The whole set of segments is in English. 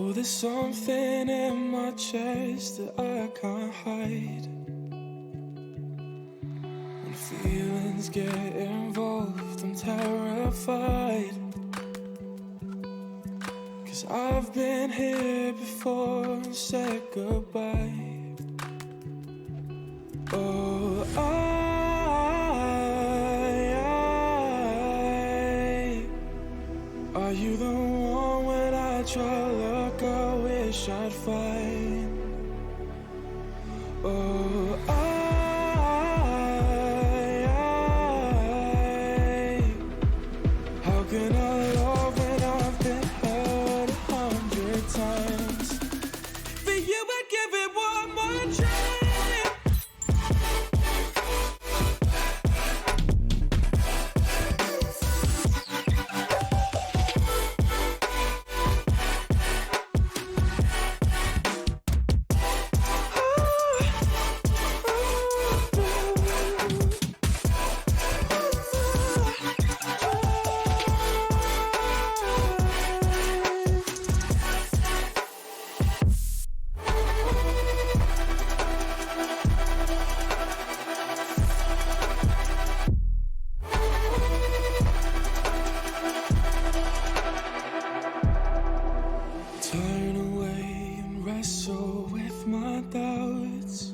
Oh, there's something in my chest that I can't hide. When feelings get involved, I'm terrified. 'Cause I've been here before and said goodbye. Oh, are you the one when I try to look, I wish I'd find? Oh, how can I love when I've been hurt 100 times? For you, I'd give it one more try. Turn away and wrestle with my doubts.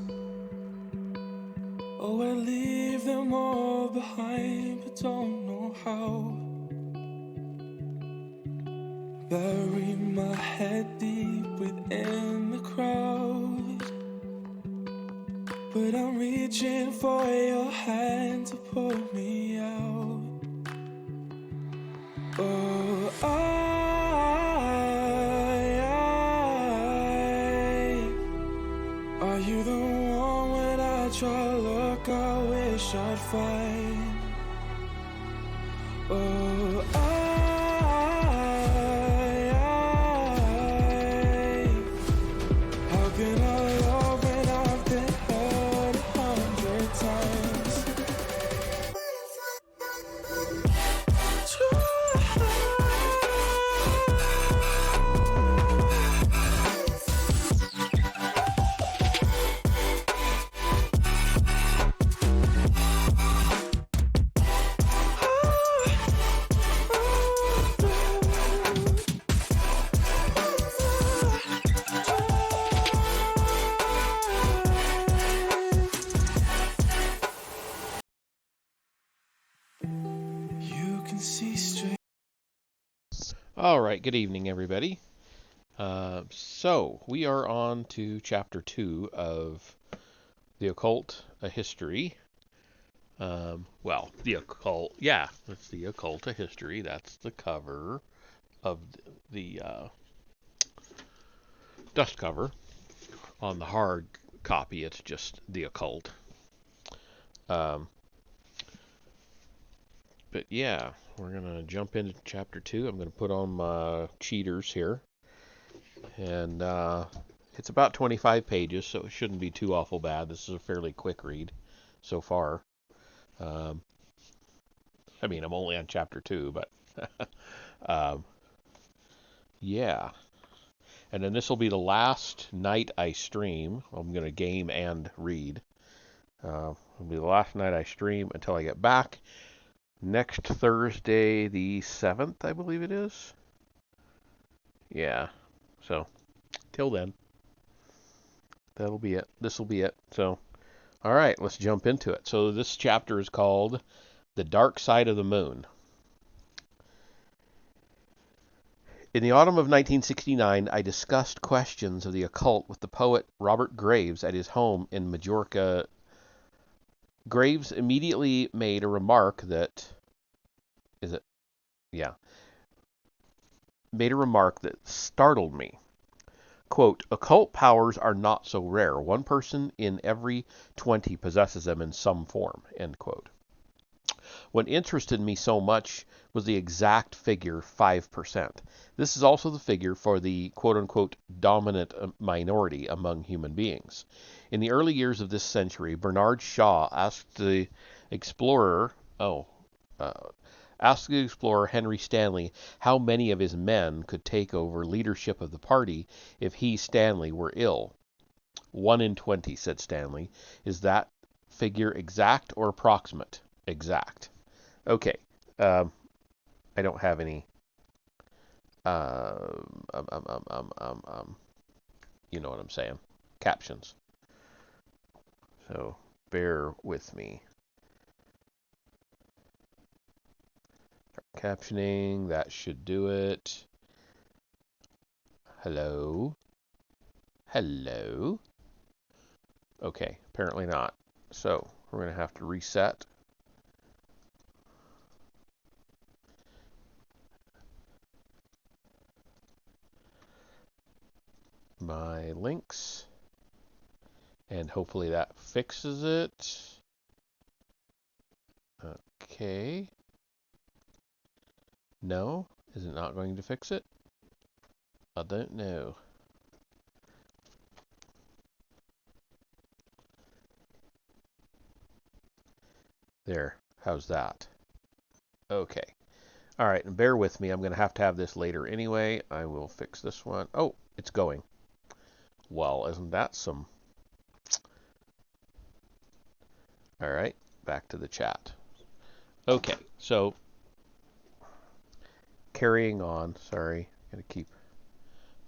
Oh, I leave them all behind, but don't know how. Bury my head deep within the crowd, but I'm reaching for your hand to pull me out. Oh, are you the one when I try to look, I wish I'd find? Oh, how can I love when I've been hurt 100 times? You can see straight. All right, good evening, everybody. So we are on to chapter 2 of The Occult A History. The Occult, yeah, it's The Occult A History. That's the cover of the dust cover. On the hard copy, it's just The Occult. But yeah, we're going to jump into chapter 2. I'm going to put on my cheaters here. And it's about 25 pages, so it shouldn't be too awful bad. This is a fairly quick read so far. I'm only on chapter 2, but yeah. And then this will be the last night I stream. I'm going to game and read. It'll be the last night I stream until I get back. Next Thursday, the 7th, I believe it is. Yeah. So, till then. That'll be it. This will be it. So, all right, let's jump into it. So this chapter is called The Dark Side of the Moon. In the autumn of 1969, I discussed questions of the occult with the poet Robert Graves at his home in Majorca. Graves immediately made a remark that startled me. Quote, occult powers are not so rare. 1 person in every 20 possesses them in some form, end quote. What interested me so much was the exact figure 5%. This is also the figure for the quote-unquote dominant minority among human beings. In the early years of this century, Bernard Shaw asked the explorer Asked the explorer Henry Stanley how many of his men could take over leadership of the party if he, Stanley, were ill. 1 in 20, said Stanley. Is that figure exact or approximate? Exact. Okay. I don't have any. You know what I'm saying? Captions. So bear with me. Captioning, that should do it. Hello? Hello? Okay, apparently not. So we're going to have to reset. My links. And hopefully that fixes it. Okay. No? Is it not going to fix it? I don't know. There. How's that? Okay. All right, and bear with me. I'm going to have this later anyway. I will fix this one. Oh, it's going. Well, isn't that some... All right, back to the chat. Okay, so carrying on. Sorry, got to keep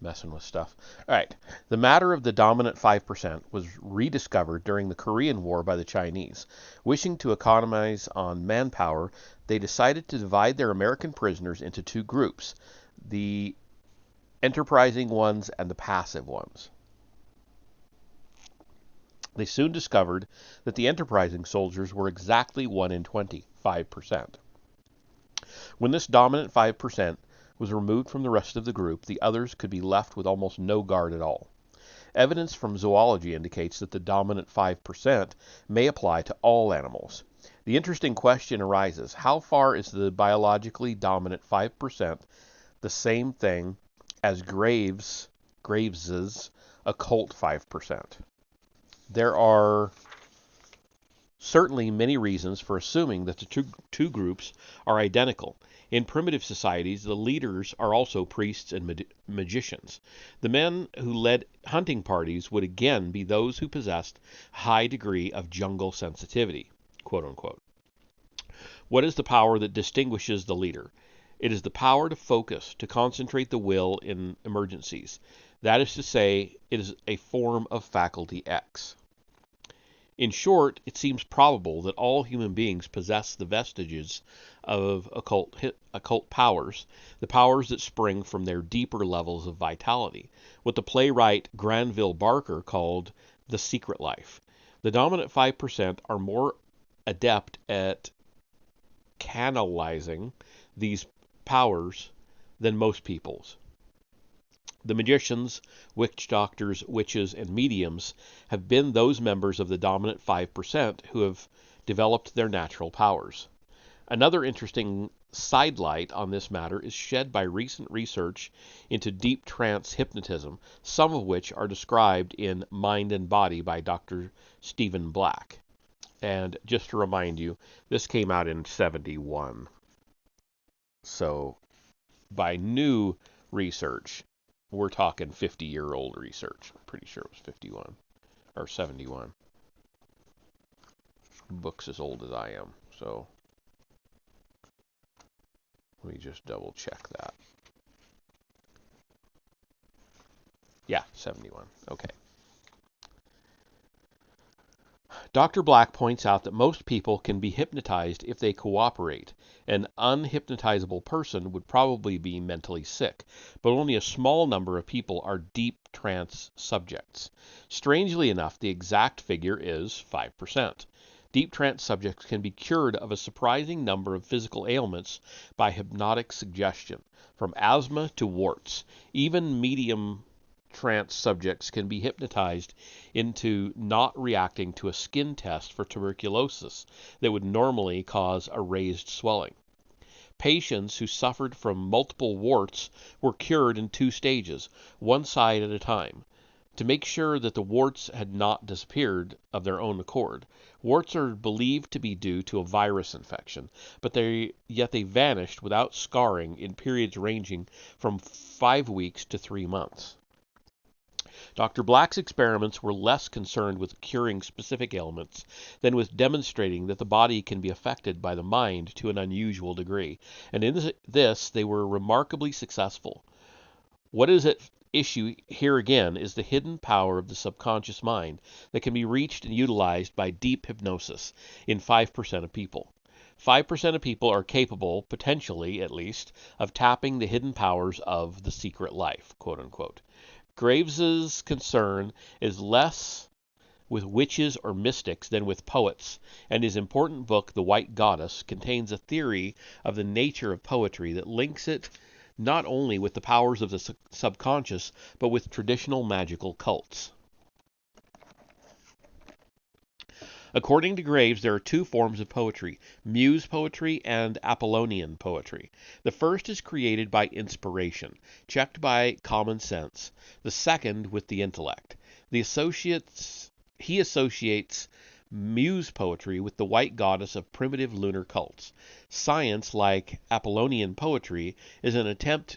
messing with stuff. All right, the matter of the dominant 5% was rediscovered during the Korean War by the Chinese. Wishing to economize on manpower, they decided to divide their American prisoners into two groups, the enterprising ones and the passive ones. They soon discovered that the enterprising soldiers were exactly 1 in 20, 5%. When this dominant 5% was removed from the rest of the group, the others could be left with almost no guard at all. Evidence from zoology indicates that the dominant 5% may apply to all animals. The interesting question arises, how far is the biologically dominant 5% the same thing as Graves's occult 5%? There are certainly many reasons for assuming that the two groups are identical. In primitive societies, the leaders are also priests and magicians. The men who led hunting parties would again be those who possessed a high degree of jungle sensitivity, quote unquote. What is the power that distinguishes the leader? It is the power to focus, to concentrate the will in emergencies. That is to say, it is a form of faculty X. In short, it seems probable that all human beings possess the vestiges of occult powers, the powers that spring from their deeper levels of vitality, what the playwright Granville Barker called the secret life. The dominant 5% are more adept at canalizing these powers than most peoples. The magicians, witch doctors, witches, and mediums have been those members of the dominant 5% who have developed their natural powers. Another interesting sidelight on this matter is shed by recent research into deep trance hypnotism, some of which are described in Mind and Body by Dr. Stephen Black. And just to remind you, this came out in 71. So by new research, we're talking 50-year-old research. I'm pretty sure it was 51 or 71. The book's as old as I am, so let me just double check that. Yeah, 71. Okay. Dr. Black points out that most people can be hypnotized if they cooperate. An unhypnotizable person would probably be mentally sick, but only a small number of people are deep trance subjects. Strangely enough, the exact figure is 5%. Deep trance subjects can be cured of a surprising number of physical ailments by hypnotic suggestion, from asthma to warts. Even medium trance subjects can be hypnotized into not reacting to a skin test for tuberculosis that would normally cause a raised swelling. Patients who suffered from multiple warts were cured in 2 stages, one side at a time. to make sure that the warts had not disappeared of their own accord. Warts are believed to be due to a virus infection, but yet they vanished without scarring in periods ranging from 5 weeks to 3 months. Dr. Black's experiments were less concerned with curing specific ailments than with demonstrating that the body can be affected by the mind to an unusual degree, and in this they were remarkably successful. What is at issue here again is the hidden power of the subconscious mind that can be reached and utilized by deep hypnosis in 5% of people. 5% of people are capable, potentially at least, of tapping the hidden powers of the secret life, quote unquote. Graves's concern is less with witches or mystics than with poets, and his important book, The White Goddess, contains a theory of the nature of poetry that links it not only with the powers of the subconscious, but with traditional magical cults. According to Graves, there are two forms of poetry, muse poetry and Apollonian poetry. The first is created by inspiration, checked by common sense. The second with the intellect. He associates muse poetry with the white goddess of primitive lunar cults. Science, like Apollonian poetry, is an attempt,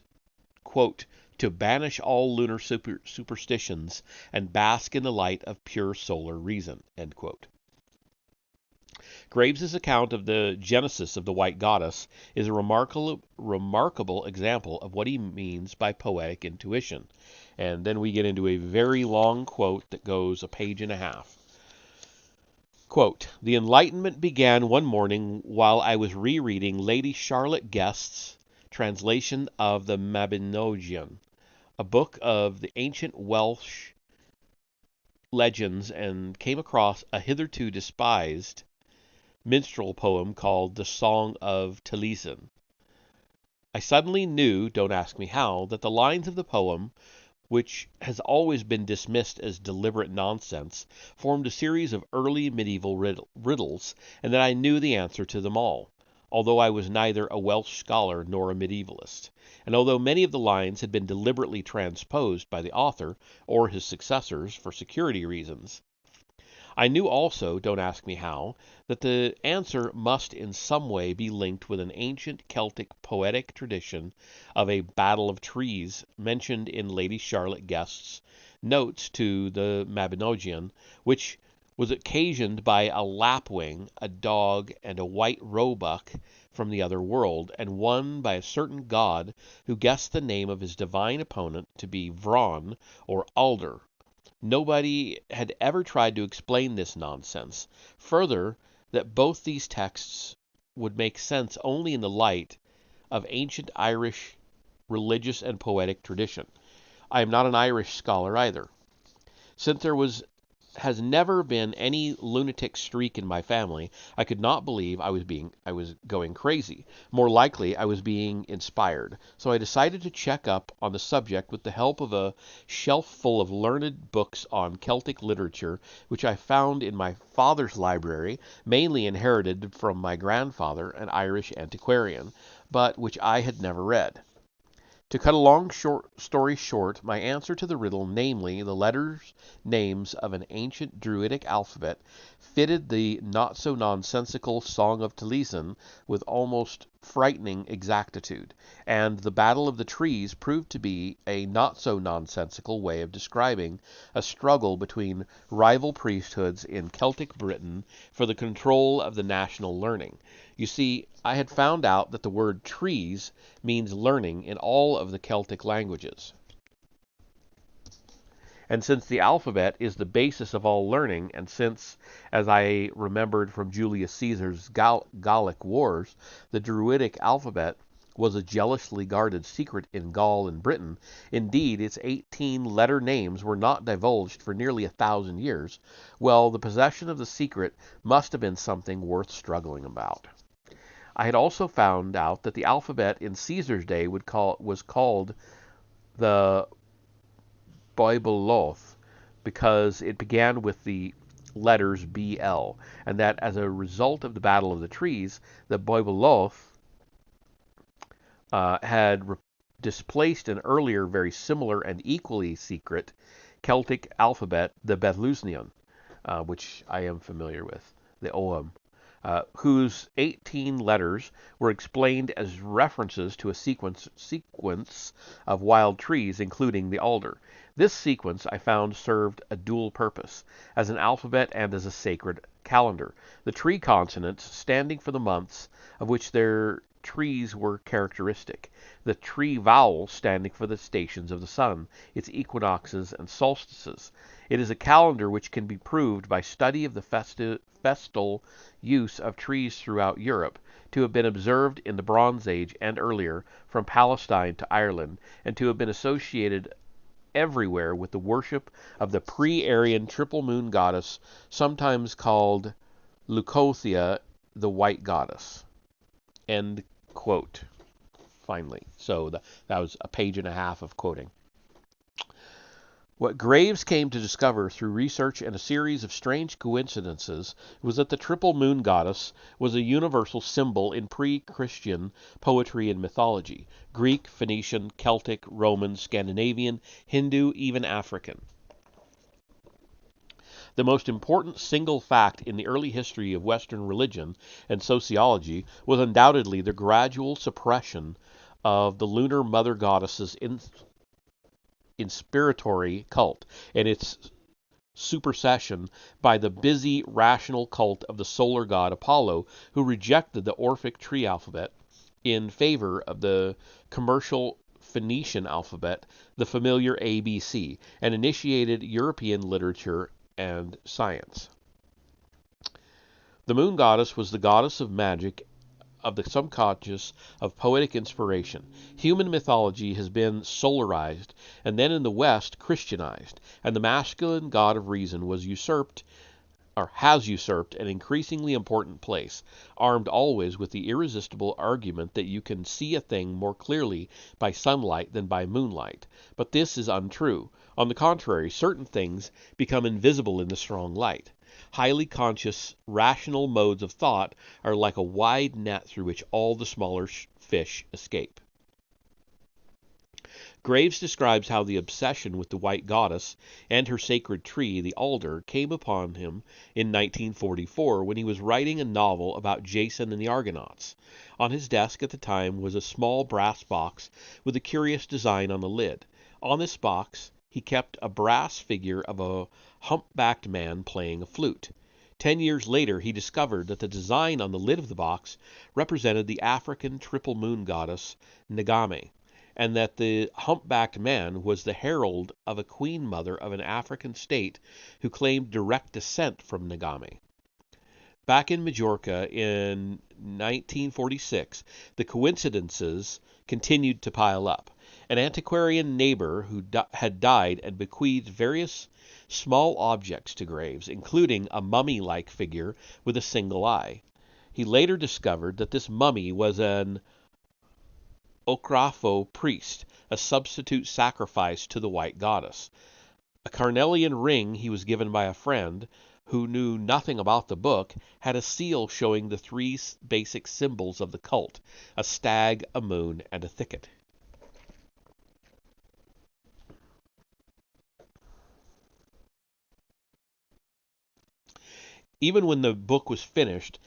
quote, to banish all lunar superstitions and bask in the light of pure solar reason, end quote. Graves's account of the genesis of the white goddess is a remarkable example of what he means by poetic intuition. And then we get into a very long quote that goes a page and a half. Quote, "The Enlightenment began one morning while I was rereading Lady Charlotte Guest's translation of the Mabinogion, a book of the ancient Welsh legends, and came across a hitherto despised minstrel poem called The Song of Taliesin. I suddenly knew, don't ask me how, that the lines of the poem, which has always been dismissed as deliberate nonsense, formed a series of early medieval riddles, and that I knew the answer to them all, although I was neither a Welsh scholar nor a medievalist, and although many of the lines had been deliberately transposed by the author or his successors for security reasons. I knew also, don't ask me how, that the answer must in some way be linked with an ancient Celtic poetic tradition of a battle of trees mentioned in Lady Charlotte Guest's notes to the Mabinogion, which was occasioned by a lapwing, a dog, and a white roebuck from the other world, and won by a certain god who guessed the name of his divine opponent to be Vron or Alder. Nobody had ever tried to explain this nonsense. Further, that both these texts would make sense only in the light of ancient Irish religious and poetic tradition. I am not an Irish scholar either. Since there has never been any lunatic streak in my family, I could not believe I was going crazy. More likely, I was being inspired. So I decided to check up on the subject with the help of a shelf full of learned books on Celtic literature, which I found in my father's library, mainly inherited from my grandfather, an Irish antiquarian, but which I had never read. To cut a long story short, my answer to the riddle, namely the letters names of an ancient Druidic alphabet, fitted the not-so-nonsensical Song of Taliesin with almost frightening exactitude, and the Battle of the Trees proved to be a not-so-nonsensical way of describing a struggle between rival priesthoods in Celtic Britain for the control of the national learning. You see, I had found out that the word trees means learning in all of the Celtic languages. And since the alphabet is the basis of all learning, and since, as I remembered from Julius Caesar's Gallic Wars, the Druidic alphabet was a jealously guarded secret in Gaul and Britain, indeed its 18-letter names were not divulged for nearly 1,000 years, well, the possession of the secret must have been something worth struggling about. I had also found out that the alphabet in Caesar's day was called the Boibuloth because it began with the letters BL, and that as a result of the Battle of the Trees, the Boibuloth had displaced an earlier very similar and equally secret Celtic alphabet, the Bethluznian, which I am familiar with, the Ogham, whose 18 letters were explained as references to a sequence of wild trees, including the alder. This sequence, I found, served a dual purpose, as an alphabet and as a sacred calendar. The tree consonants standing for the months of which their trees were characteristic, the tree vowel standing for the stations of the sun, its equinoxes and solstices. It is a calendar which can be proved by study of the festal use of trees throughout Europe to have been observed in the Bronze Age and earlier, from Palestine to Ireland, and to have been associated everywhere with the worship of the pre-Aryan triple moon goddess, sometimes called Leucothea, the white goddess. End quote. Finally. So that was a page and a half of quoting. What Graves came to discover through research and a series of strange coincidences was that the triple moon goddess was a universal symbol in pre-Christian poetry and mythology: Greek, Phoenician, Celtic, Roman, Scandinavian, Hindu, even African. The most important single fact in the early history of Western religion and sociology was undoubtedly the gradual suppression of the lunar mother goddess's inspiratory cult and its supersession by the busy, rational cult of the solar god Apollo, who rejected the Orphic tree alphabet in favor of the commercial Phoenician alphabet, the familiar ABC, and initiated European literature and science. The moon goddess was the goddess of magic, of the subconscious, of poetic inspiration. Human mythology has been solarized, and then in the West Christianized, and the masculine god of reason was usurped, or has usurped, an increasingly important place, armed always with the irresistible argument that you can see a thing more clearly by sunlight than by moonlight. But this is untrue. On the contrary, certain things become invisible in the strong light. Highly conscious, rational modes of thought are like a wide net through which all the smaller fish escape. Graves describes how the obsession with the white goddess and her sacred tree, the alder, came upon him in 1944 when he was writing a novel about Jason and the Argonauts. On his desk at the time was a small brass box with a curious design on the lid. On this box he kept a brass figure of a humpbacked man playing a flute. 10 years later, he discovered that the design on the lid of the box represented the African triple moon goddess Ngame, and that the humpbacked man was the herald of a queen mother of an African state who claimed direct descent from Ngame. Back in Majorca in 1946, the coincidences continued to pile up. An antiquarian neighbor who had died and bequeathed various small objects to Graves, including a mummy-like figure with a single eye. He later discovered that this mummy was an Okrafo priest, a substitute sacrifice to the white goddess. A carnelian ring he was given by a friend, who knew nothing about the book, had a seal showing the three basic symbols of the cult: a stag, a moon, and a thicket. Even when the book was finished,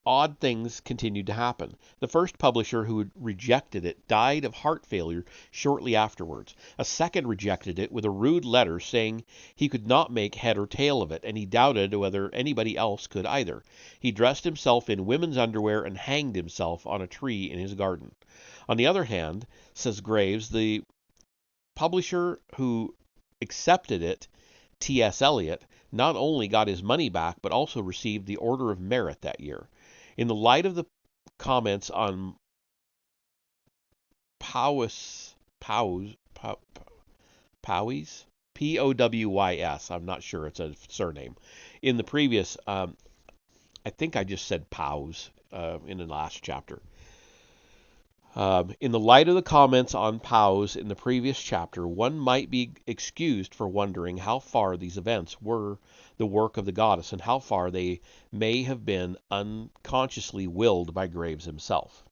odd things continued to happen. The first publisher who had rejected it died of heart failure shortly afterwards. A second rejected it with a rude letter saying he could not make head or tail of it, and he doubted whether anybody else could either. He dressed himself in women's underwear and hanged himself on a tree in his garden. On the other hand, says Graves, the publisher who accepted it, T.S. Eliot, not only got his money back, but also received the Order of Merit that year. In the light of the comments on Powys, P-O-W-Y-S, I'm not sure it's a surname. In the previous, I think I just said Powys in the last chapter. In the light of the comments on Powys in the previous chapter, one might be excused for wondering how far these events were the work of the goddess and how far they may have been unconsciously willed by Graves himself.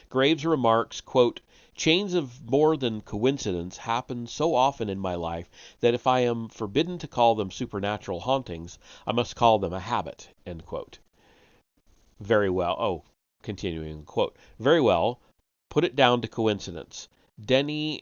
Graves remarks, quote, "Chains of more than coincidence happen so often in my life that if I am forbidden to call them supernatural hauntings, I must call them a habit." End quote. Very well. Oh, continuing quote. Very well. Put it down to coincidence. Deny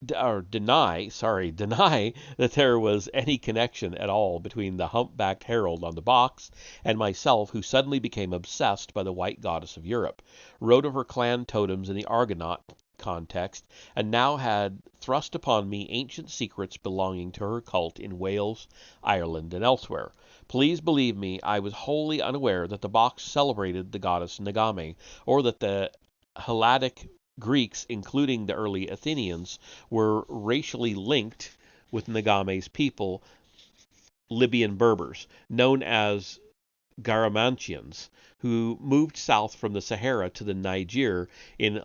that there was any connection at all between the humpbacked herald on the box and myself, who suddenly became obsessed by the white goddess of Europe, wrote of her clan totems in the Argonaut context, and now had thrust upon me ancient secrets belonging to her cult in Wales, Ireland, and elsewhere. Please believe me, I was wholly unaware that the box celebrated the goddess Nagame, or that the Helladic Greeks, including the early Athenians, were racially linked with Nagame's people, Libyan Berbers, known as Garamantians, who moved south from the Sahara to the Niger in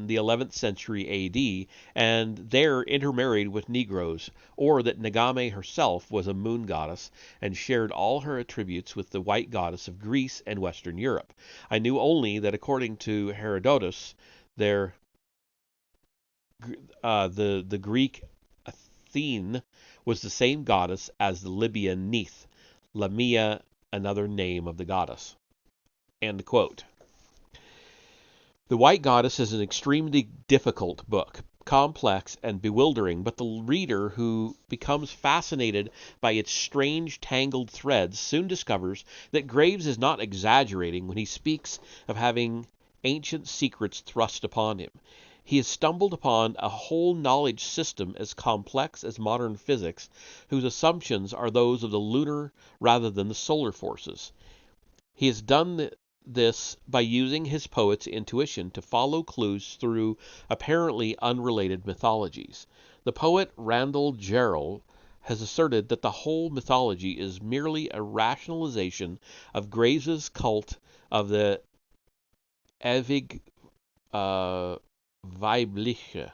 the 11th century AD, and there intermarried with Negroes, or that Nagame herself was a moon goddess and shared all her attributes with the white goddess of Greece and Western Europe. I knew only that according to Herodotus, the Greek Athene was the same goddess as the Libyan Neith, Lamia, another name of the goddess. End quote. The White Goddess is an extremely difficult book, complex and bewildering, but the reader who becomes fascinated by its strange tangled threads soon discovers that Graves is not exaggerating when he speaks of having ancient secrets thrust upon him. He has stumbled upon a whole knowledge system as complex as modern physics, whose assumptions are those of the lunar rather than the solar forces. He has done this by using his poet's intuition to follow clues through apparently unrelated mythologies. The poet Randall Jarrell has asserted that the whole mythology is merely a rationalization of Graves's cult of the ewig Weibliche,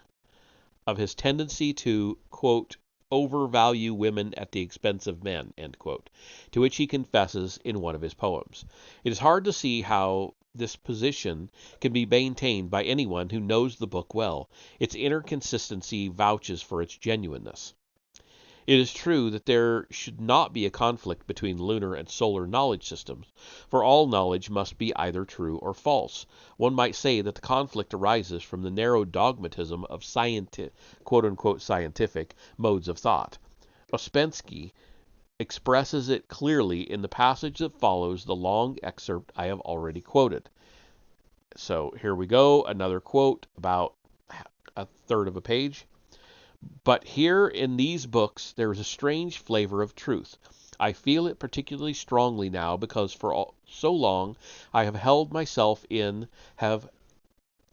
of his tendency to, quote, overvalue women at the expense of men, end quote, to which he confesses in one of his poems. It is hard to see how this position can be maintained by anyone who knows the book well. Its inner consistency vouches for its genuineness. It is true that there should not be a conflict between lunar and solar knowledge systems, for all knowledge must be either true or false. One might say that the conflict arises from the narrow dogmatism of quote-unquote scientific modes of thought. Ouspensky expresses it clearly in the passage that follows the long excerpt I have already quoted. So here we go, another quote, about a third of a page. But here in these books there is a strange flavor of truth. I feel it particularly strongly now because for so long I have have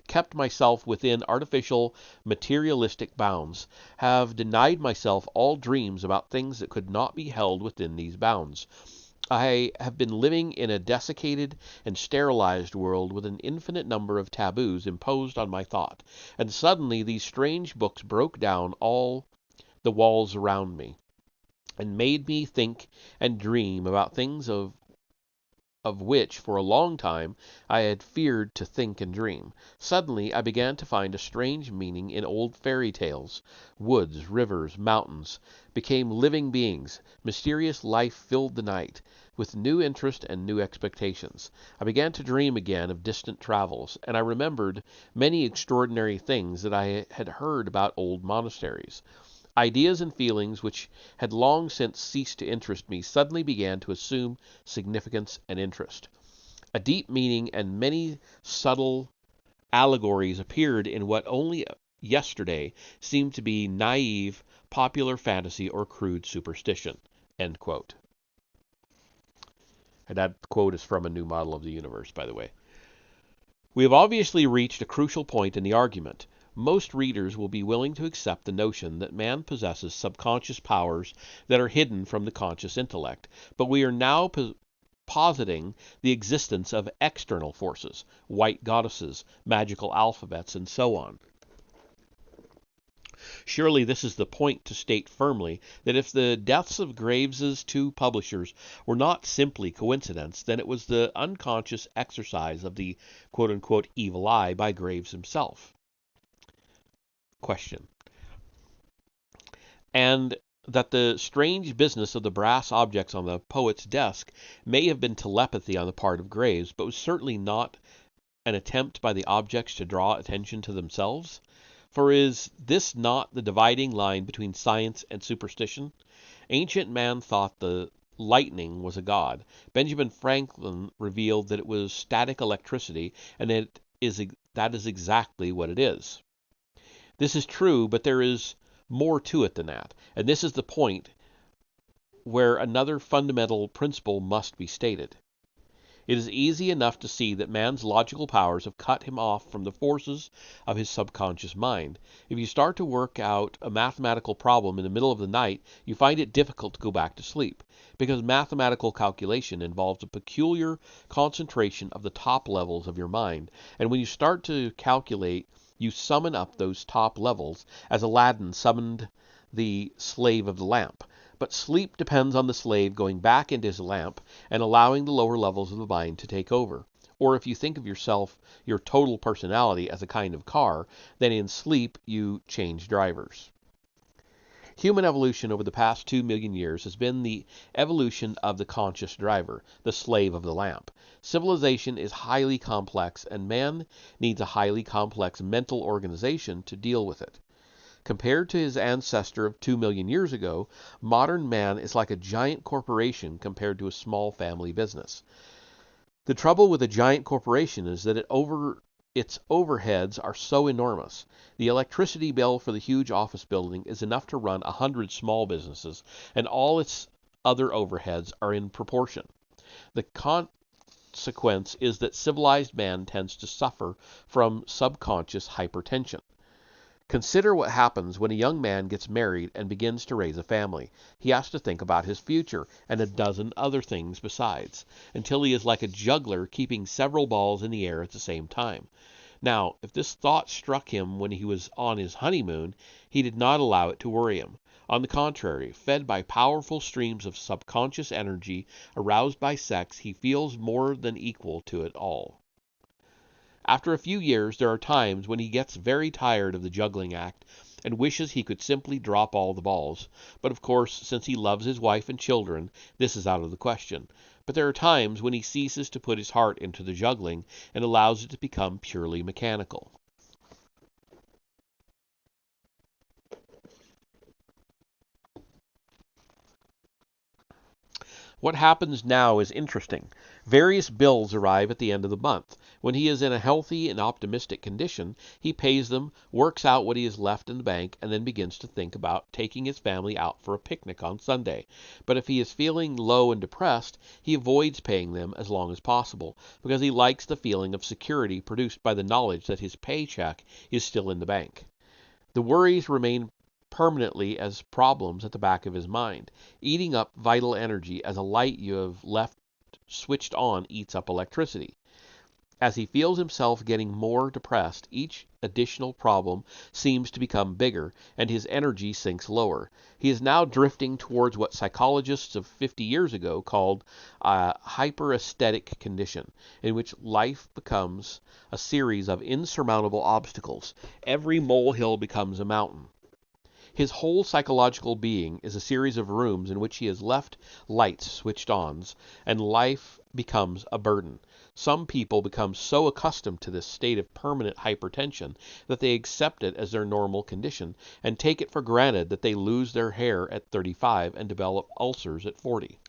kept myself within artificial materialistic bounds, have denied myself all dreams about things that could not be held within these bounds. I have been living in a desiccated and sterilized world with an infinite number of taboos imposed on my thought, and suddenly these strange books broke down all the walls around me, and made me think and dream about things of which for a long time I had feared to think and dream. Suddenly I began to find a strange meaning in old fairy tales. Woods, rivers, mountains became living beings. Mysterious life filled the night with new interest and new expectations. I began to dream again of distant travels, and I remembered many extraordinary things that I had heard about old monasteries. Ideas and feelings which had long since ceased to interest me suddenly began to assume significance and interest. A deep meaning and many subtle allegories appeared in what only yesterday seemed to be naive popular fantasy or crude superstition. End quote. And that quote is from A New Model of the Universe, by the way. We have obviously reached a crucial point in the argument. Most readers will be willing to accept the notion that man possesses subconscious powers that are hidden from the conscious intellect, but we are now positing the existence of external forces, white goddesses, magical alphabets, and so on. Surely this is the point to state firmly that if the deaths of Graves's two publishers were not simply coincidence, then it was the unconscious exercise of the quote-unquote evil eye by Graves himself. Question. And that the strange business of the brass objects on the poet's desk may have been telepathy on the part of Graves, but was certainly not an attempt by the objects to draw attention to themselves? For is this not the dividing line between science and superstition? Ancient man thought the lightning was a god. Benjamin Franklin revealed that it was static electricity, and that is exactly what it is. This is true, but there is more to it than that, and this is the point where another fundamental principle must be stated. It is easy enough to see that man's logical powers have cut him off from the forces of his subconscious mind. If you start to work out a mathematical problem in the middle of the night, you find it difficult to go back to sleep, because mathematical calculation involves a peculiar concentration of the top levels of your mind, and when you start to calculate, you summon up those top levels, as Aladdin summoned the slave of the lamp. But sleep depends on the slave going back into his lamp and allowing the lower levels of the mind to take over. Or if you think of yourself, your total personality, as a kind of car, then in sleep you change drivers. Human evolution over the past 2 million years has been the evolution of the conscious driver, the slave of the lamp. Civilization is highly complex, and man needs a highly complex mental organization to deal with it. Compared to his ancestor of 2 million years ago, modern man is like a giant corporation compared to a small family business. The trouble with a giant corporation is that its overheads are so enormous. The electricity bill for the huge office building is enough to run 100 small businesses, and all its other overheads are in proportion. The consequence is that civilized man tends to suffer from subconscious hypertension. Consider what happens when a young man gets married and begins to raise a family. He has to think about his future and a dozen other things besides, until he is like a juggler keeping several balls in the air at the same time. Now, if this thought struck him when he was on his honeymoon, he did not allow it to worry him. On the contrary, fed by powerful streams of subconscious energy aroused by sex, he feels more than equal to it all. After a few years, there are times when he gets very tired of the juggling act and wishes he could simply drop all the balls. But of course, since he loves his wife and children, this is out of the question. But there are times when he ceases to put his heart into the juggling and allows it to become purely mechanical. What happens now is interesting. Various bills arrive at the end of the month. When he is in a healthy and optimistic condition, he pays them, works out what he has left in the bank, and then begins to think about taking his family out for a picnic on Sunday. But if he is feeling low and depressed, he avoids paying them as long as possible, because he likes the feeling of security produced by the knowledge that his paycheck is still in the bank. The worries remain permanently as problems at the back of his mind, eating up vital energy as a light you have left switched on eats up electricity. As he feels himself getting more depressed, each additional problem seems to become bigger, and his energy sinks lower. He is now drifting towards what psychologists of 50 years ago called a hyperesthetic condition, in which life becomes a series of insurmountable obstacles. Every molehill becomes a mountain. His whole psychological being is a series of rooms in which he has left lights switched on, and life becomes a burden. Some people become so accustomed to this state of permanent hypertension that they accept it as their normal condition and take it for granted that they lose their hair at 35 and develop ulcers at 40.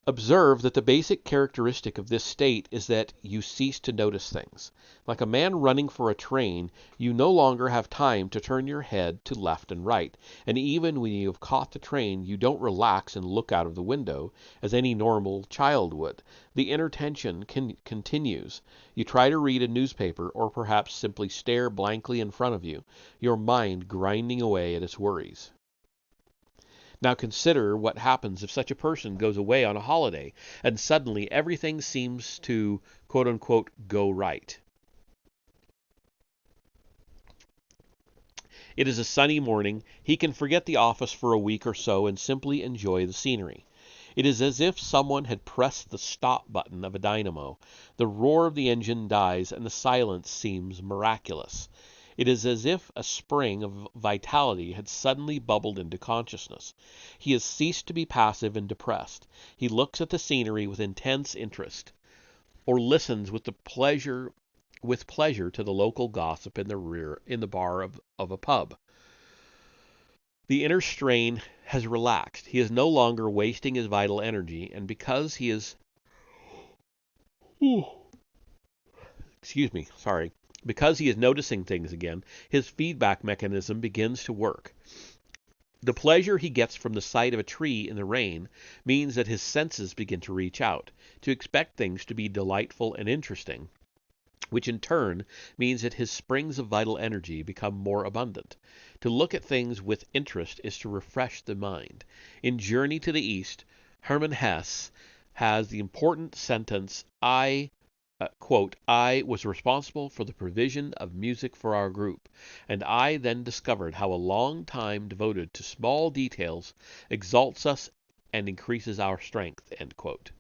Observe that the basic characteristic of this state is that you cease to notice things. Like a man running for a train, you no longer have time to turn your head to left and right, and even when you have caught the train, you don't relax and look out of the window, as any normal child would. The inattention continues. You try to read a newspaper, or perhaps simply stare blankly in front of you, your mind grinding away at its worries. Now consider what happens if such a person goes away on a holiday and suddenly everything seems to, quote-unquote, go right. It is a sunny morning. He can forget the office for a week or so and simply enjoy the scenery. It is as if someone had pressed the stop button of a dynamo. The roar of the engine dies and the silence seems miraculous. It is as if a spring of vitality had suddenly bubbled into consciousness. He has ceased to be passive and depressed. He looks at the scenery with intense interest, or listens with pleasure to the local gossip in the bar of a pub. The inner strain has relaxed. He is no longer wasting his vital energy, and because he is because he is noticing things again, his feedback mechanism begins to work. The pleasure he gets from the sight of a tree in the rain means that his senses begin to reach out, to expect things to be delightful and interesting, which in turn means that his springs of vital energy become more abundant. To look at things with interest is to refresh the mind. In Journey to the East, Hermann Hesse has the important sentence, I was responsible for the provision of music for our group, and I then discovered how a long time devoted to small details exalts us and increases our strength, end quote.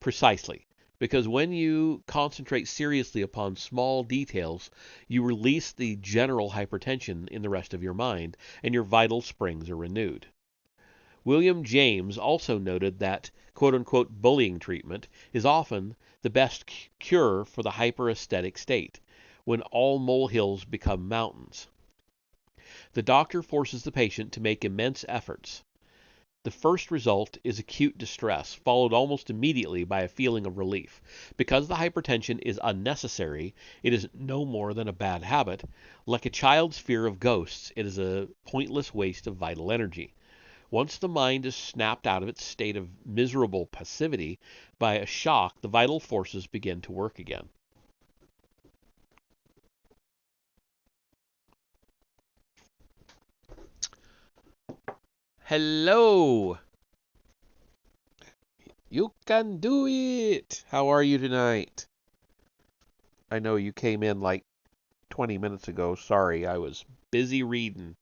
Precisely. Because when you concentrate seriously upon small details, you release the general hypertension in the rest of your mind, and your vital springs are renewed. William James also noted that quote-unquote bullying treatment is often the best cure for the hyperesthetic state, when all molehills become mountains. The doctor forces the patient to make immense efforts. The first result is acute distress, followed almost immediately by a feeling of relief. Because the hypertension is unnecessary, it is no more than a bad habit. Like a child's fear of ghosts, it is a pointless waste of vital energy. Once the mind is snapped out of its state of miserable passivity by a shock, the vital forces begin to work again. Hello! You can do it! How are you tonight? I know you came in like 20 minutes ago. Sorry, I was busy reading.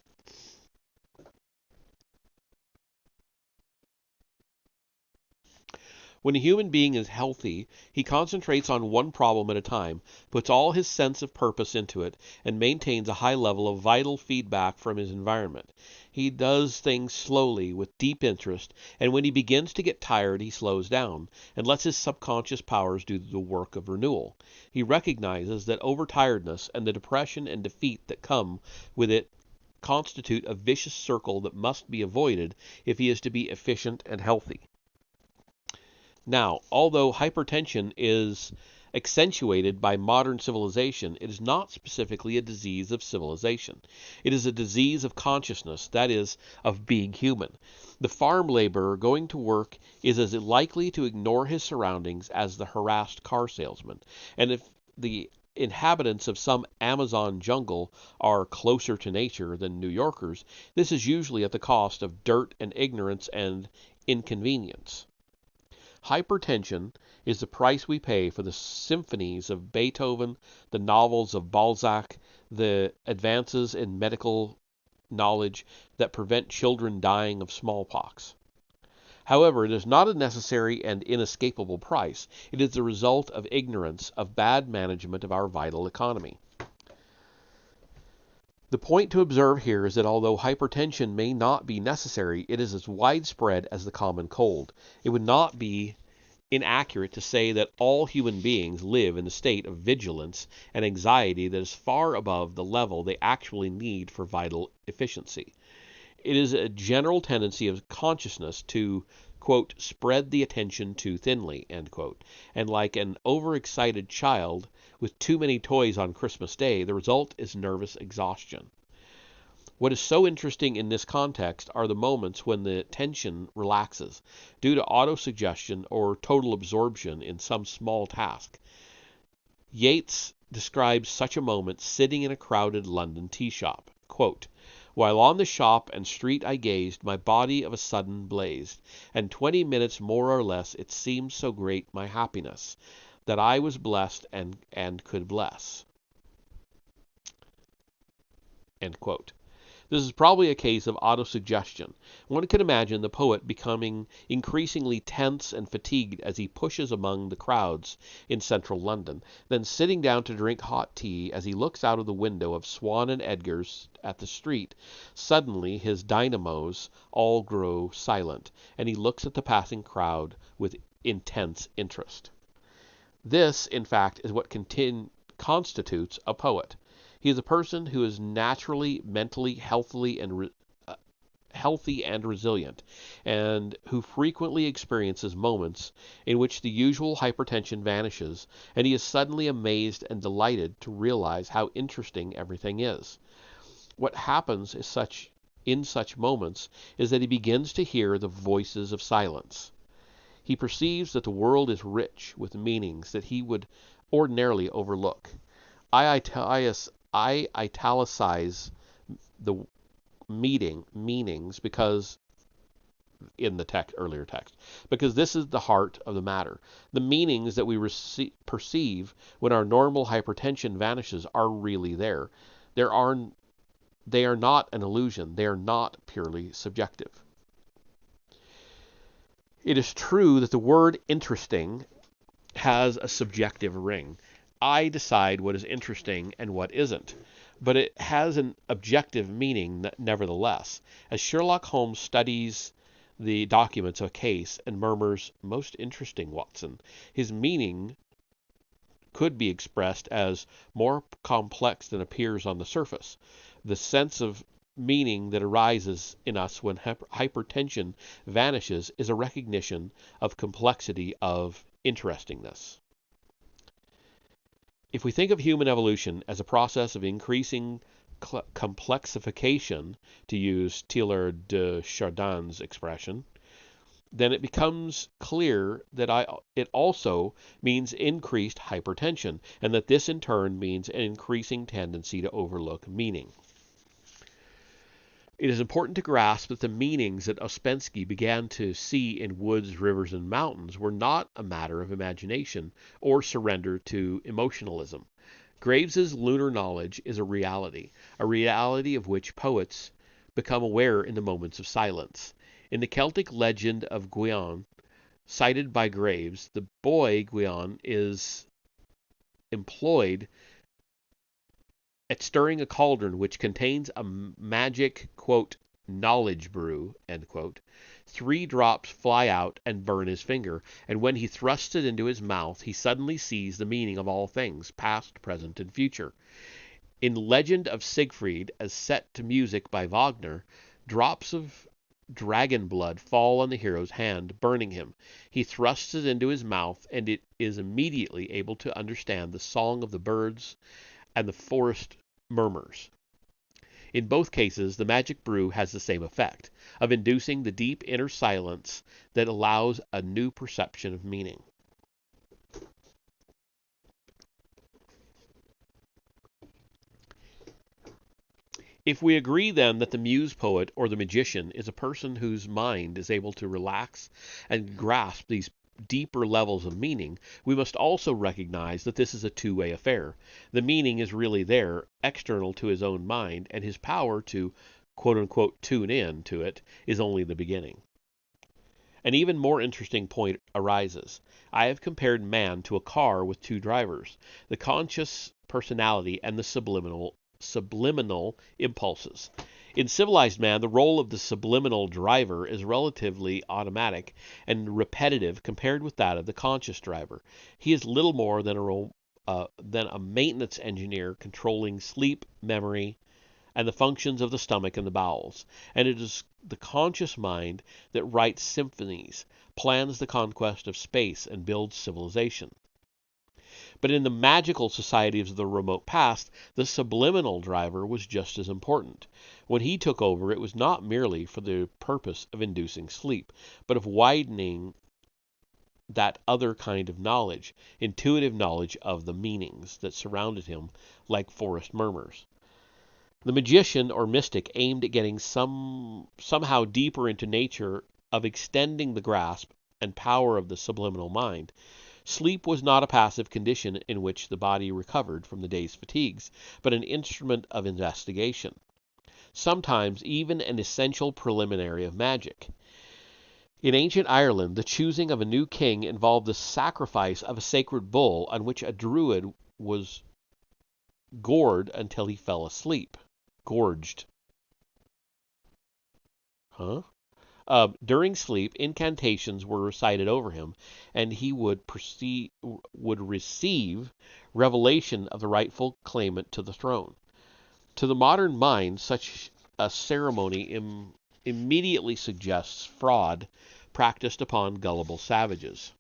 When a human being is healthy, he concentrates on one problem at a time, puts all his sense of purpose into it, and maintains a high level of vital feedback from his environment. He does things slowly, with deep interest, and when he begins to get tired, he slows down, and lets his subconscious powers do the work of renewal. He recognizes that overtiredness and the depression and defeat that come with it constitute a vicious circle that must be avoided if he is to be efficient and healthy. Now, although hypertension is accentuated by modern civilization, it is not specifically a disease of civilization. It is a disease of consciousness, that is, of being human. The farm laborer going to work is as likely to ignore his surroundings as the harassed car salesman. And if the inhabitants of some Amazon jungle are closer to nature than New Yorkers, this is usually at the cost of dirt and ignorance and inconvenience. Hypertension is the price we pay for the symphonies of Beethoven, the novels of Balzac, the advances in medical knowledge that prevent children dying of smallpox. However, it is not a necessary and inescapable price. It is the result of ignorance, of bad management of our vital economy. The point to observe here is that although hypertension may not be necessary, it is as widespread as the common cold. It would not be inaccurate to say that all human beings live in a state of vigilance and anxiety that is far above the level they actually need for vital efficiency. It is a general tendency of consciousness to, quote, spread the attention too thinly, end quote, and like an overexcited child with too many toys on Christmas Day, the result is nervous exhaustion. What is so interesting in this context are the moments when the tension relaxes due to autosuggestion or total absorption in some small task. Yeats describes such a moment sitting in a crowded London tea shop. Quote, "While on the shop and street I gazed, my body of a sudden blazed, and 20 minutes more or less it seemed so great my happiness, that I was blessed and could bless." End quote. This is probably a case of autosuggestion. One can imagine the poet becoming increasingly tense and fatigued as he pushes among the crowds in central London, then sitting down to drink hot tea as he looks out of the window of Swan and Edgar's at the street. Suddenly his dynamos all grow silent, and he looks at the passing crowd with intense interest. This, in fact, is what constitutes a poet. He is a person who is naturally, mentally, healthy and resilient, and who frequently experiences moments in which the usual hypertension vanishes, and he is suddenly amazed and delighted to realize how interesting everything is. What happens in such moments is that he begins to hear the voices of silence. He perceives that the world is rich with meanings that he would ordinarily overlook. I italicize the meanings because in the earlier text, because this is the heart of the matter. The meanings that we perceive when our normal hypertension vanishes are really there. They are not an illusion. They are not purely subjective. It is true that the word interesting has a subjective ring. I decide what is interesting and what isn't, but it has an objective meaning nevertheless. As Sherlock Holmes studies the documents of a case and murmurs, "Most interesting, Watson," his meaning could be expressed as more complex than appears on the surface. The sense of meaning that arises in us when hypertension vanishes is a recognition of complexity, of interestingness. If we think of human evolution as a process of increasing complexification, to use Teilhard de Chardin's expression, then it becomes clear that it also means increased hypertension, and that this in turn means an increasing tendency to overlook meaning. It is important to grasp that the meanings that Ouspensky began to see in woods, rivers, and mountains were not a matter of imagination or surrender to emotionalism. Graves's lunar knowledge is a reality of which poets become aware in the moments of silence. In the Celtic legend of Gwion, cited by Graves, the boy Gwion is employed at stirring a cauldron which contains a magic, quote, knowledge brew, end quote. 3 drops fly out and burn his finger, and when he thrusts it into his mouth, he suddenly sees the meaning of all things, past, present, and future. In Legend of Siegfried, as set to music by Wagner, drops of dragon blood fall on the hero's hand, burning him. He thrusts it into his mouth, and it is immediately able to understand the song of the birds and the forest murmurs. In both cases, the magic brew has the same effect, of inducing the deep inner silence that allows a new perception of meaning. If we agree then that the muse poet or the magician is a person whose mind is able to relax and grasp these deeper levels of meaning, we must also recognize that this is a two-way affair. The meaning is really there, external to his own mind, and his power to quote-unquote tune in to it is only the beginning. An even more interesting point arises. I have compared man to a car with 2 drivers, the conscious personality and the subliminal impulses. In civilized man, the role of the subliminal driver is relatively automatic and repetitive compared with that of the conscious driver. He is little more than a maintenance engineer controlling sleep, memory, and the functions of the stomach and the bowels. And it is the conscious mind that writes symphonies, plans the conquest of space, and builds civilization. But in the magical societies of the remote past, the subliminal driver was just as important. When he took over, it was not merely for the purpose of inducing sleep, but of widening that other kind of knowledge, intuitive knowledge of the meanings that surrounded him like forest murmurs. The magician or mystic aimed at getting somehow deeper into nature, of extending the grasp and power of the subliminal mind. Sleep was not a passive condition in which the body recovered from the day's fatigues, but an instrument of investigation. sometimes even an essential preliminary of magic. In ancient Ireland, the choosing of a new king involved the sacrifice of a sacred bull on which a druid was gored until he fell asleep. Gorged. Huh? During sleep, incantations were recited over him, and he would receive revelation of the rightful claimant to the throne. To the modern mind, such a ceremony immediately suggests fraud practiced upon gullible savages.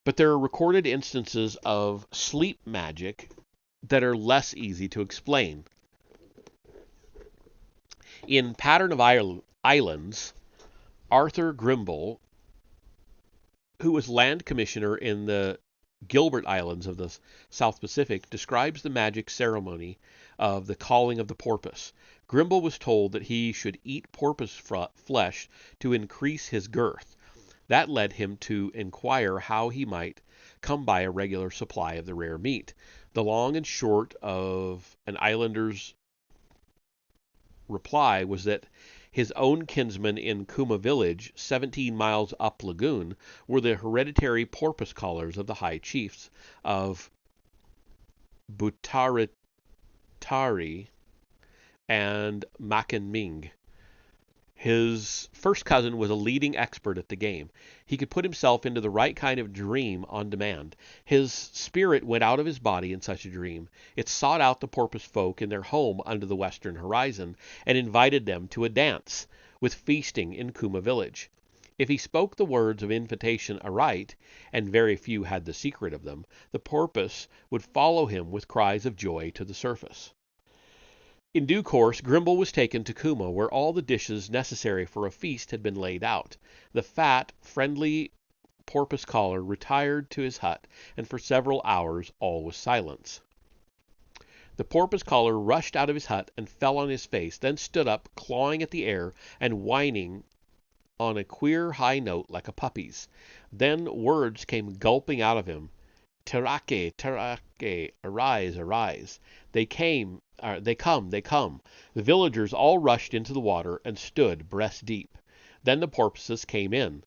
But there are recorded instances of sleep magic that are less easy to explain. In Pattern of Islands, Arthur Grimble, who was land commissioner in the Gilbert Islands of the South Pacific, describes the magic ceremony of the calling of the porpoise. Grimble was told that he should eat porpoise flesh to increase his girth. That led him to inquire how he might come by a regular supply of the rare meat. The long and short of an islander's reply was that his own kinsmen in Kuma village, 17 miles up lagoon, were the hereditary porpoise callers of the high chiefs of Butaritari and Makinming. His first cousin was a leading expert at the game. He could put himself into the right kind of dream on demand. His spirit went out of his body in such a dream. It sought out the porpoise folk in their home under the western horizon and invited them to a dance, with feasting in Kuma village. If he spoke the words of invitation aright, and very few had the secret of them, the porpoise would follow him with cries of joy to the surface. In due course, Grimble was taken to Kuma, where all the dishes necessary for a feast had been laid out. The fat, friendly porpoise caller retired to his hut, and for several hours all was silence. The porpoise caller rushed out of his hut and fell on his face, then stood up, clawing at the air and whining on a queer high note like a puppy's. Then words came gulping out of him. Terake, Terake, arise, arise. They come. The villagers all rushed into the water and stood breast deep. Then the porpoises came in.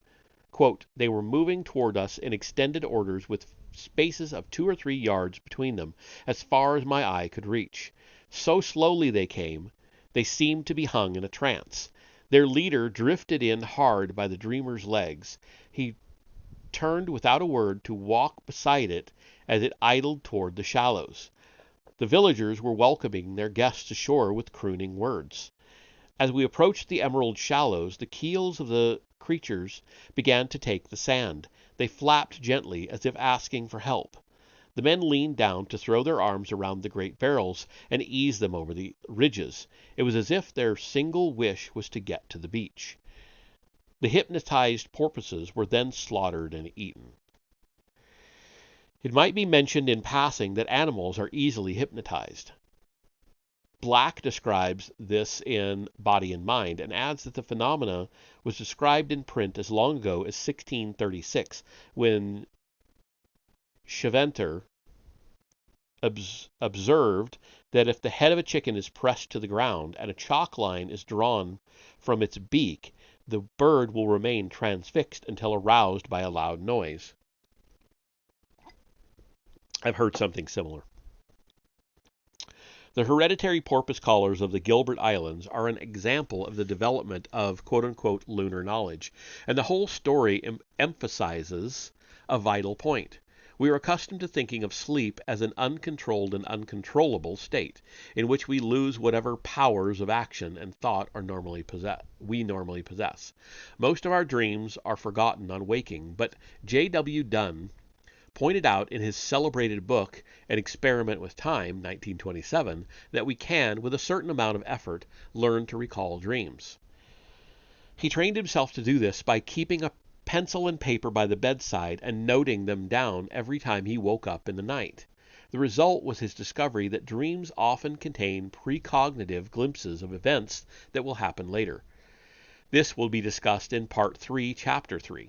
Quote, they were moving toward us in extended orders with spaces of 2 or 3 yards between them, as far as my eye could reach. So slowly they came, they seemed to be hung in a trance. Their leader drifted in hard by the dreamer's legs. He turned without a word to walk beside it as it idled toward the shallows. The villagers were welcoming their guests ashore with crooning words. As we approached the emerald shallows, the keels of the creatures began to take the sand. They flapped gently, as if asking for help. The men leaned down to throw their arms around the great barrels and ease them over the ridges. It was as if their single wish was to get to the beach. The hypnotized porpoises were then slaughtered and eaten. It might be mentioned in passing that animals are easily hypnotized. Black describes this in Body and Mind and adds that the phenomena was described in print as long ago as 1636, when Scheventer observed that if the head of a chicken is pressed to the ground and a chalk line is drawn from its beak, the bird will remain transfixed until aroused by a loud noise. I've heard something similar. The hereditary porpoise callers of the Gilbert Islands are an example of the development of quote-unquote lunar knowledge, and the whole story emphasizes a vital point. We are accustomed to thinking of sleep as an uncontrolled and uncontrollable state, in which we lose whatever powers of action and thought we normally possess. Most of our dreams are forgotten on waking, but J.W. Dunn pointed out in his celebrated book, An Experiment with Time, 1927, that we can, with a certain amount of effort, learn to recall dreams. He trained himself to do this by keeping a pencil and paper by the bedside and noting them down every time he woke up in the night. The result was his discovery that dreams often contain precognitive glimpses of events that will happen later. This will be discussed in Part 3, Chapter 3.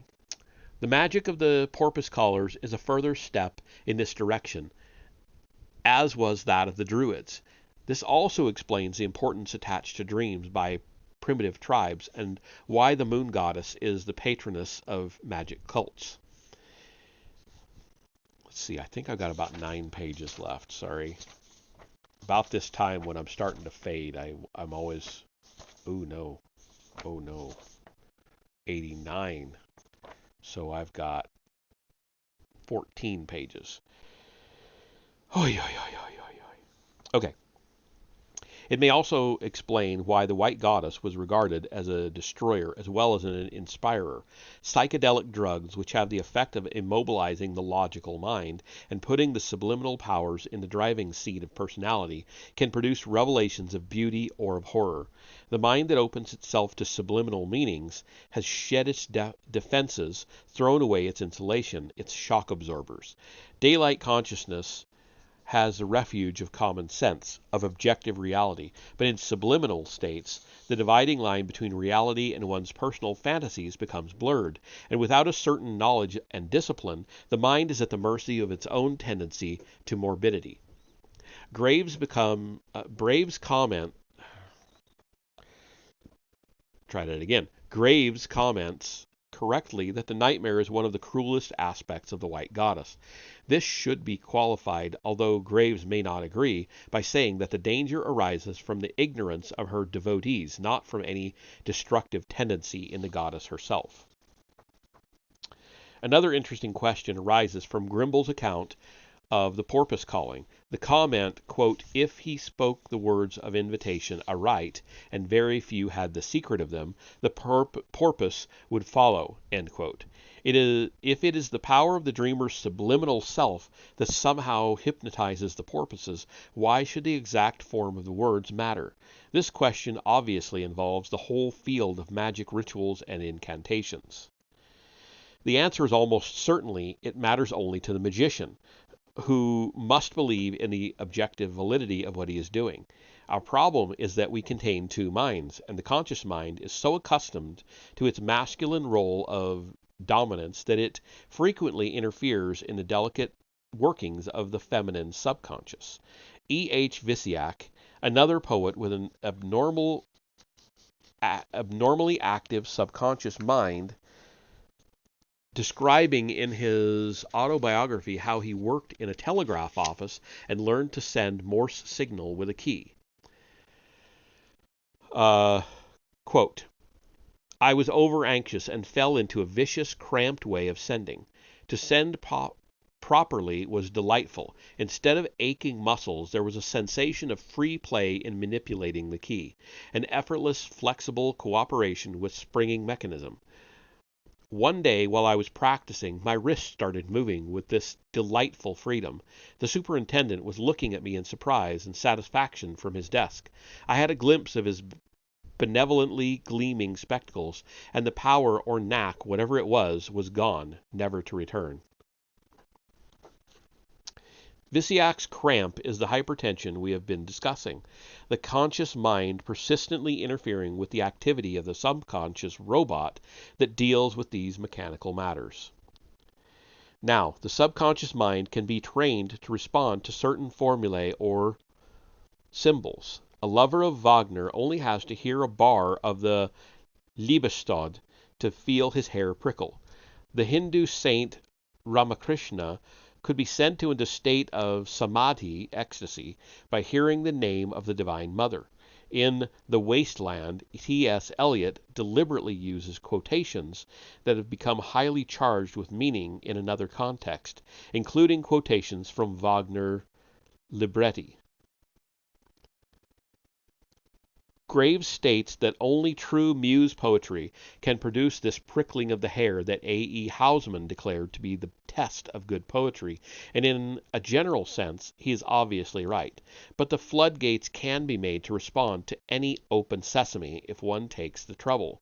The magic of the porpoise callers is a further step in this direction. as was that of the Druids. This also explains the importance attached to dreams by primitive tribes and why the moon goddess is the patroness of magic cults. Let's see, I think I've got about 9 pages left. Sorry. About this time when I'm starting to fade, I'm always, oh no, 89. So I've got 14 pages. Okay. It may also explain why the white goddess was regarded as a destroyer as well as an inspirer. Psychedelic drugs, which have the effect of immobilizing the logical mind and putting the subliminal powers in the driving seat of personality, can produce revelations of beauty or of horror. The mind that opens itself to subliminal meanings has shed its defenses, thrown away its insulation, its shock absorbers. Daylight consciousness has the refuge of common sense, of objective reality, but in subliminal states, the dividing line between reality and one's personal fantasies becomes blurred, and without a certain knowledge and discipline, the mind is at the mercy of its own tendency to morbidity. Braves comment. Try that again. Graves comments correctly that the nightmare is one of the cruelest aspects of the white goddess. This should be qualified, although Graves may not agree, by saying that the danger arises from the ignorance of her devotees, not from any destructive tendency in the goddess herself. Another interesting question arises from Grimble's account of the porpoise calling. The comment, quote, "If he spoke the words of invitation aright, and very few had the secret of them, the porpoise would follow," end quote. If it is the power of the dreamer's subliminal self that somehow hypnotizes the porpoises, why should the exact form of the words matter? This question obviously involves the whole field of magic rituals and incantations. The answer is almost certainly it matters only to the magician, who must believe in the objective validity of what he is doing. Our problem is that we contain two minds, and the conscious mind is so accustomed to its masculine role of dominance that it frequently interferes in the delicate workings of the feminine subconscious. E. H. Visiak, another poet with an abnormally active subconscious mind, describing in his autobiography how he worked in a telegraph office and learned to send Morse signal with a key. Quote, "I was over-anxious and fell into a vicious, cramped way of sending. To send properly was delightful. Instead of aching muscles, there was a sensation of free play in manipulating the key, an effortless, flexible cooperation with springing mechanism. One day, while I was practicing, my wrist started moving with this delightful freedom. The superintendent was looking at me in surprise and satisfaction from his desk. I had a glimpse of his benevolently gleaming spectacles, and the power or knack, whatever it was gone, never to return." Visiak's cramp is the hypertension we have been discussing, the conscious mind persistently interfering with the activity of the subconscious robot that deals with these mechanical matters. Now, the subconscious mind can be trained to respond to certain formulae or symbols. A lover of Wagner only has to hear a bar of the Liebestod to feel his hair prickle. The Hindu saint Ramakrishna could be sent to a state of samadhi, ecstasy, by hearing the name of the Divine Mother. In The Waste Land, T.S. Eliot deliberately uses quotations that have become highly charged with meaning in another context, including quotations from Wagner libretti. Graves states that only true muse poetry can produce this prickling of the hair that A. E. Hausman declared to be the test of good poetry, and in a general sense he is obviously right. But the floodgates can be made to respond to any open sesame if one takes the trouble.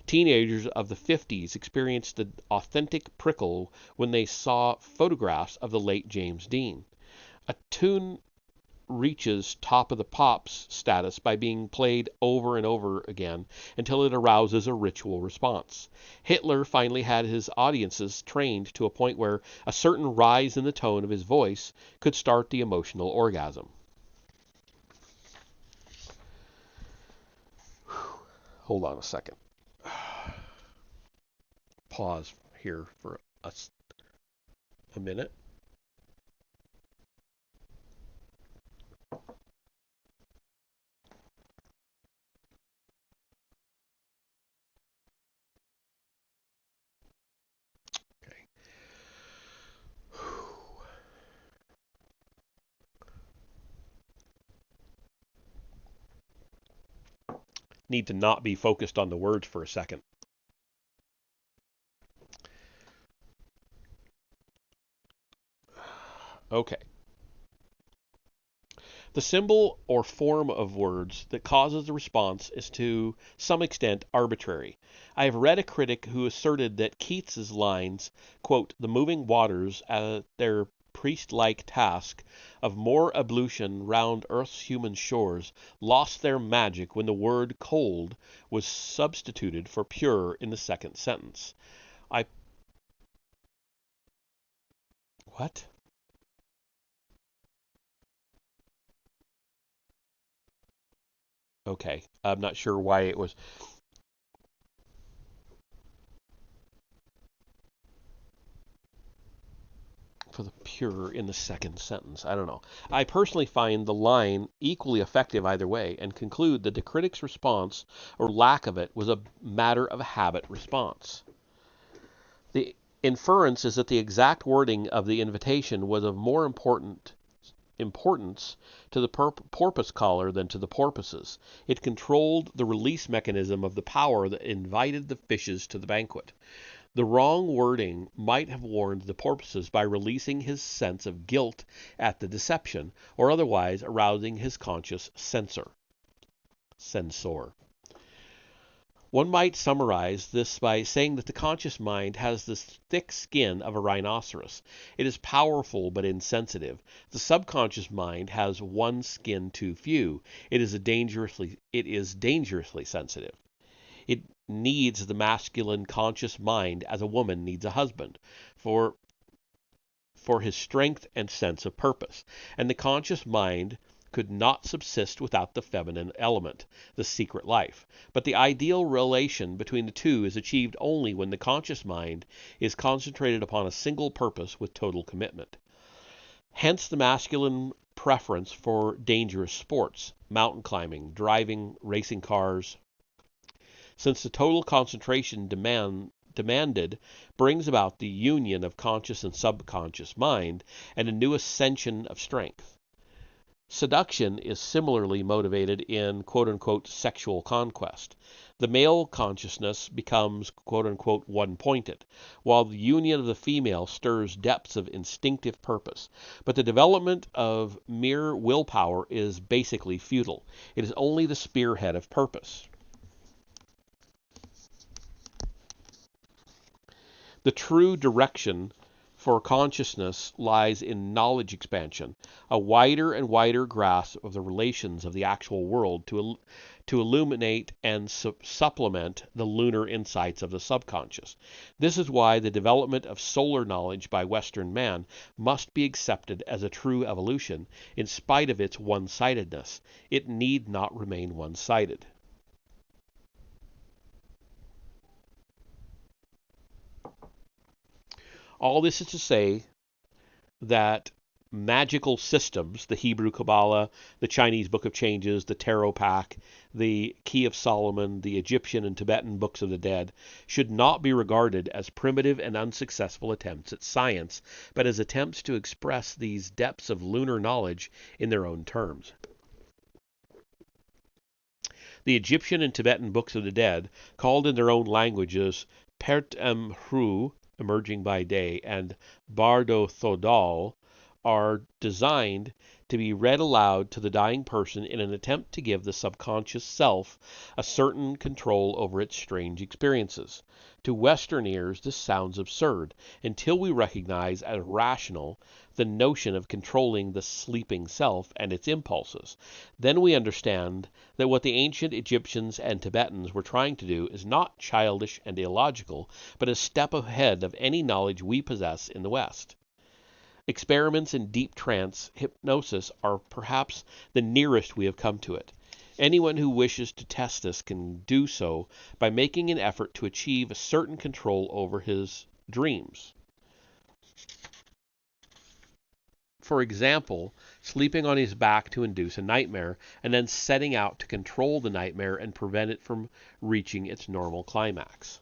Teenagers of the 50s experienced the authentic prickle when they saw photographs of the late James Dean. A tune reaches top of the pops status by being played over and over again until it arouses a ritual response. Hitler finally had his audiences trained to a point where a certain rise in the tone of his voice could start the emotional orgasm. Hold on a second. Pause here for a minute. Okay. Need to not be focused on the words for a second. Okay. The symbol or form of words that causes the response is to some extent arbitrary. I have read a critic who asserted that Keats's lines, quote, "The moving waters at their priest-like task of more ablution round earth's human shores lost their magic when the word cold was substituted for pure in the second sentence." What? Okay, I'm not sure why it was for the pure in the second sentence. I don't know. I personally find the line equally effective either way and conclude that the critic's response or lack of it was a matter of habit response. The inference is that the exact wording of the invitation was of more importance to the porpoise caller than to the porpoises. It controlled the release mechanism of the power that invited the fishes to the banquet. The wrong wording might have warned the porpoises by releasing his sense of guilt at the deception, or otherwise arousing his conscious censor. One might summarize this by saying that the conscious mind has the thick skin of a rhinoceros. It is powerful but insensitive. The subconscious mind has one skin too few. It is dangerously sensitive. It needs the masculine conscious mind as a woman needs a husband for his strength and sense of purpose. And the conscious mind could not subsist without the feminine element, the secret life. But the ideal relation between the two is achieved only when the conscious mind is concentrated upon a single purpose with total commitment. Hence the masculine preference for dangerous sports, mountain climbing, driving racing cars, since the total concentration demanded brings about the union of conscious and subconscious mind and a new ascension of strength. Seduction is similarly motivated in quote-unquote sexual conquest. The male consciousness becomes quote-unquote one-pointed, while the union of the female stirs depths of instinctive purpose. But the development of mere willpower is basically futile. It is only the spearhead of purpose. The true direction for consciousness lies in knowledge expansion, a wider and wider grasp of the relations of the actual world to illuminate and supplement the lunar insights of the subconscious. This is why the development of solar knowledge by Western man must be accepted as a true evolution, in spite of its one-sidedness. It need not remain one-sided. All this is to say that magical systems, the Hebrew Kabbalah, the Chinese Book of Changes, the Tarot Pack, the Key of Solomon, the Egyptian and Tibetan Books of the Dead, should not be regarded as primitive and unsuccessful attempts at science, but as attempts to express these depths of lunar knowledge in their own terms. The Egyptian and Tibetan Books of the Dead, called in their own languages Pert Hru, emerging by day, and Bardo Thodal, are designed to be read aloud to the dying person in an attempt to give the subconscious self a certain control over its strange experiences. To Western ears, this sounds absurd until we recognize as rational the notion of controlling the sleeping self and its impulses. Then we understand that what the ancient Egyptians and Tibetans were trying to do is not childish and illogical, but a step ahead of any knowledge we possess in the West. Experiments in deep trance hypnosis are perhaps the nearest we have come to it. Anyone who wishes to test this can do so by making an effort to achieve a certain control over his dreams. For example, sleeping on his back to induce a nightmare, and then setting out to control the nightmare and prevent it from reaching its normal climax.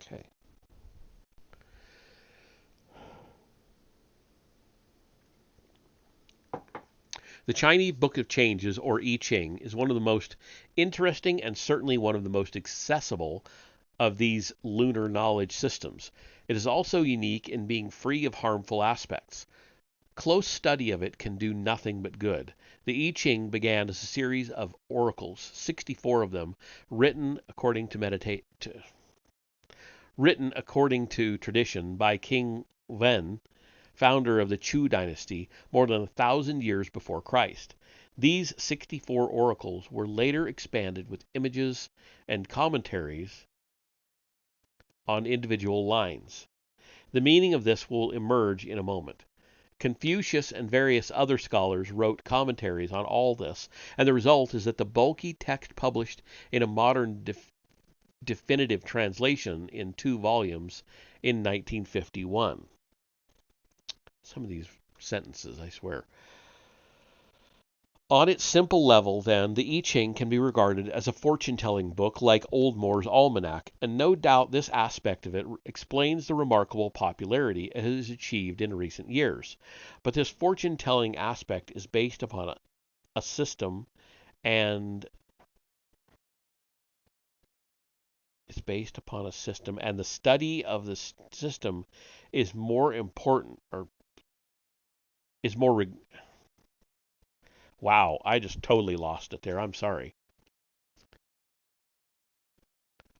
Okay. The Chinese Book of Changes, or I Ching, is one of the most interesting and certainly one of the most accessible of these lunar knowledge systems. It is also unique in being free of harmful aspects. Close study of it can do nothing but good. The I Ching began as a series of oracles, 64 of them, written according to tradition by King Wen, founder of the Chu dynasty, more than 1,000 years before Christ. These 64 oracles were later expanded with images and commentaries on individual lines. The meaning of this will emerge in a moment. Confucius and various other scholars wrote commentaries on all this, and the result is that the bulky text published in a modern definitive translation in 2 volumes in 1951. Some of these sentences, I swear. On its simple level, then, the I Ching can be regarded as a fortune-telling book like Old Moore's Almanac, and no doubt this aspect of it explains the remarkable popularity it has achieved in recent years. But this fortune-telling aspect is based upon a system, and the study of the system is more important, or is more Wow, I just totally lost it there. I'm sorry.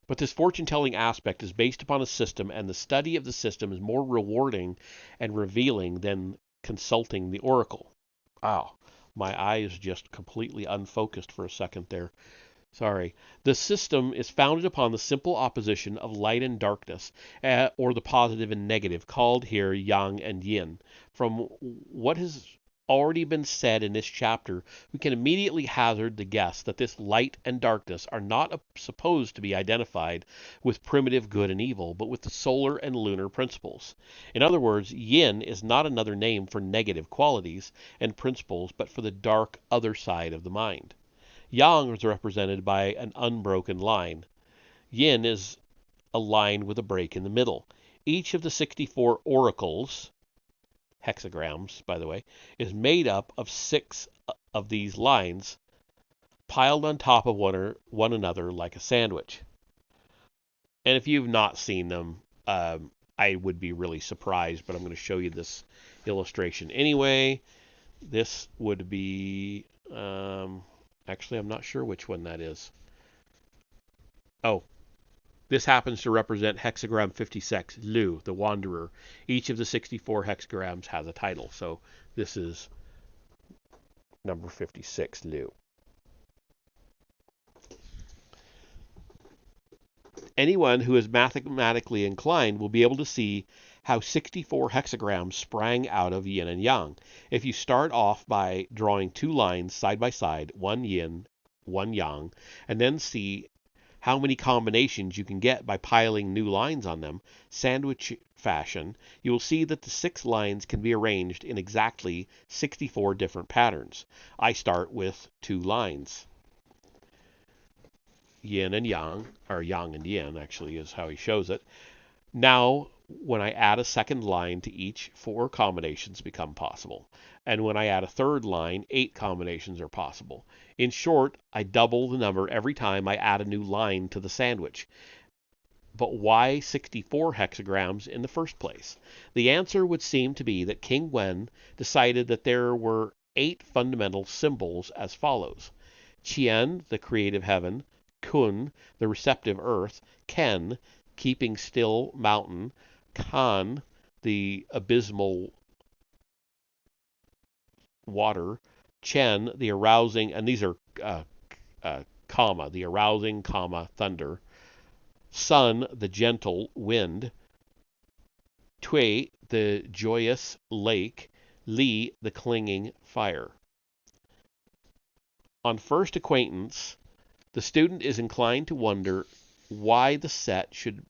But this fortune-telling aspect is based upon a system, and the study of the system is more rewarding and revealing than consulting the oracle. Wow, my eyes just completely unfocused for a second there. Sorry. The system is founded upon the simple opposition of light and darkness, or the positive and negative, called here yang and yin. From what has already been said in this chapter, we can immediately hazard the guess that this light and darkness are not supposed to be identified with primitive good and evil, but with the solar and lunar principles. In other words, yin is not another name for negative qualities and principles, but for the dark other side of the mind. Yang is represented by an unbroken line. Yin is a line with a break in the middle. Each of the 64 oracles, hexagrams, by the way, is made up of 6 of these lines piled on top of one another like a sandwich. And if you've not seen them, I would be really surprised, but I'm going to show you this illustration anyway. This would be, actually, I'm not sure which one that is. Oh, this happens to represent hexagram 56, Lu, the Wanderer. Each of the 64 hexagrams has a title, so this is number 56, Lu. Anyone who is mathematically inclined will be able to see how 64 hexagrams sprang out of yin and yang. If you start off by drawing 2 lines side by side, one yin, one yang, and then see how many combinations you can get by piling new lines on them, sandwich fashion, you will see that the 6 lines can be arranged in exactly 64 different patterns. I start with 2 lines. Yin and yang, or yang and yin actually is how he shows it. Now, when I add a second line to each, 4 combinations become possible. And when I add a third line, 8 combinations are possible. In short, I double the number every time I add a new line to the sandwich. But why 64 hexagrams in the first place? The answer would seem to be that King Wen decided that there were 8 fundamental symbols as follows: Qian, the creative heaven; Kun, the receptive earth; Ken, keeping still mountain; Kan, the abysmal water; Chen, the arousing, and these are the arousing, thunder; Sun, the gentle wind; Tui, the joyous lake; Li, the clinging fire. On first acquaintance, the student is inclined to wonder why the set should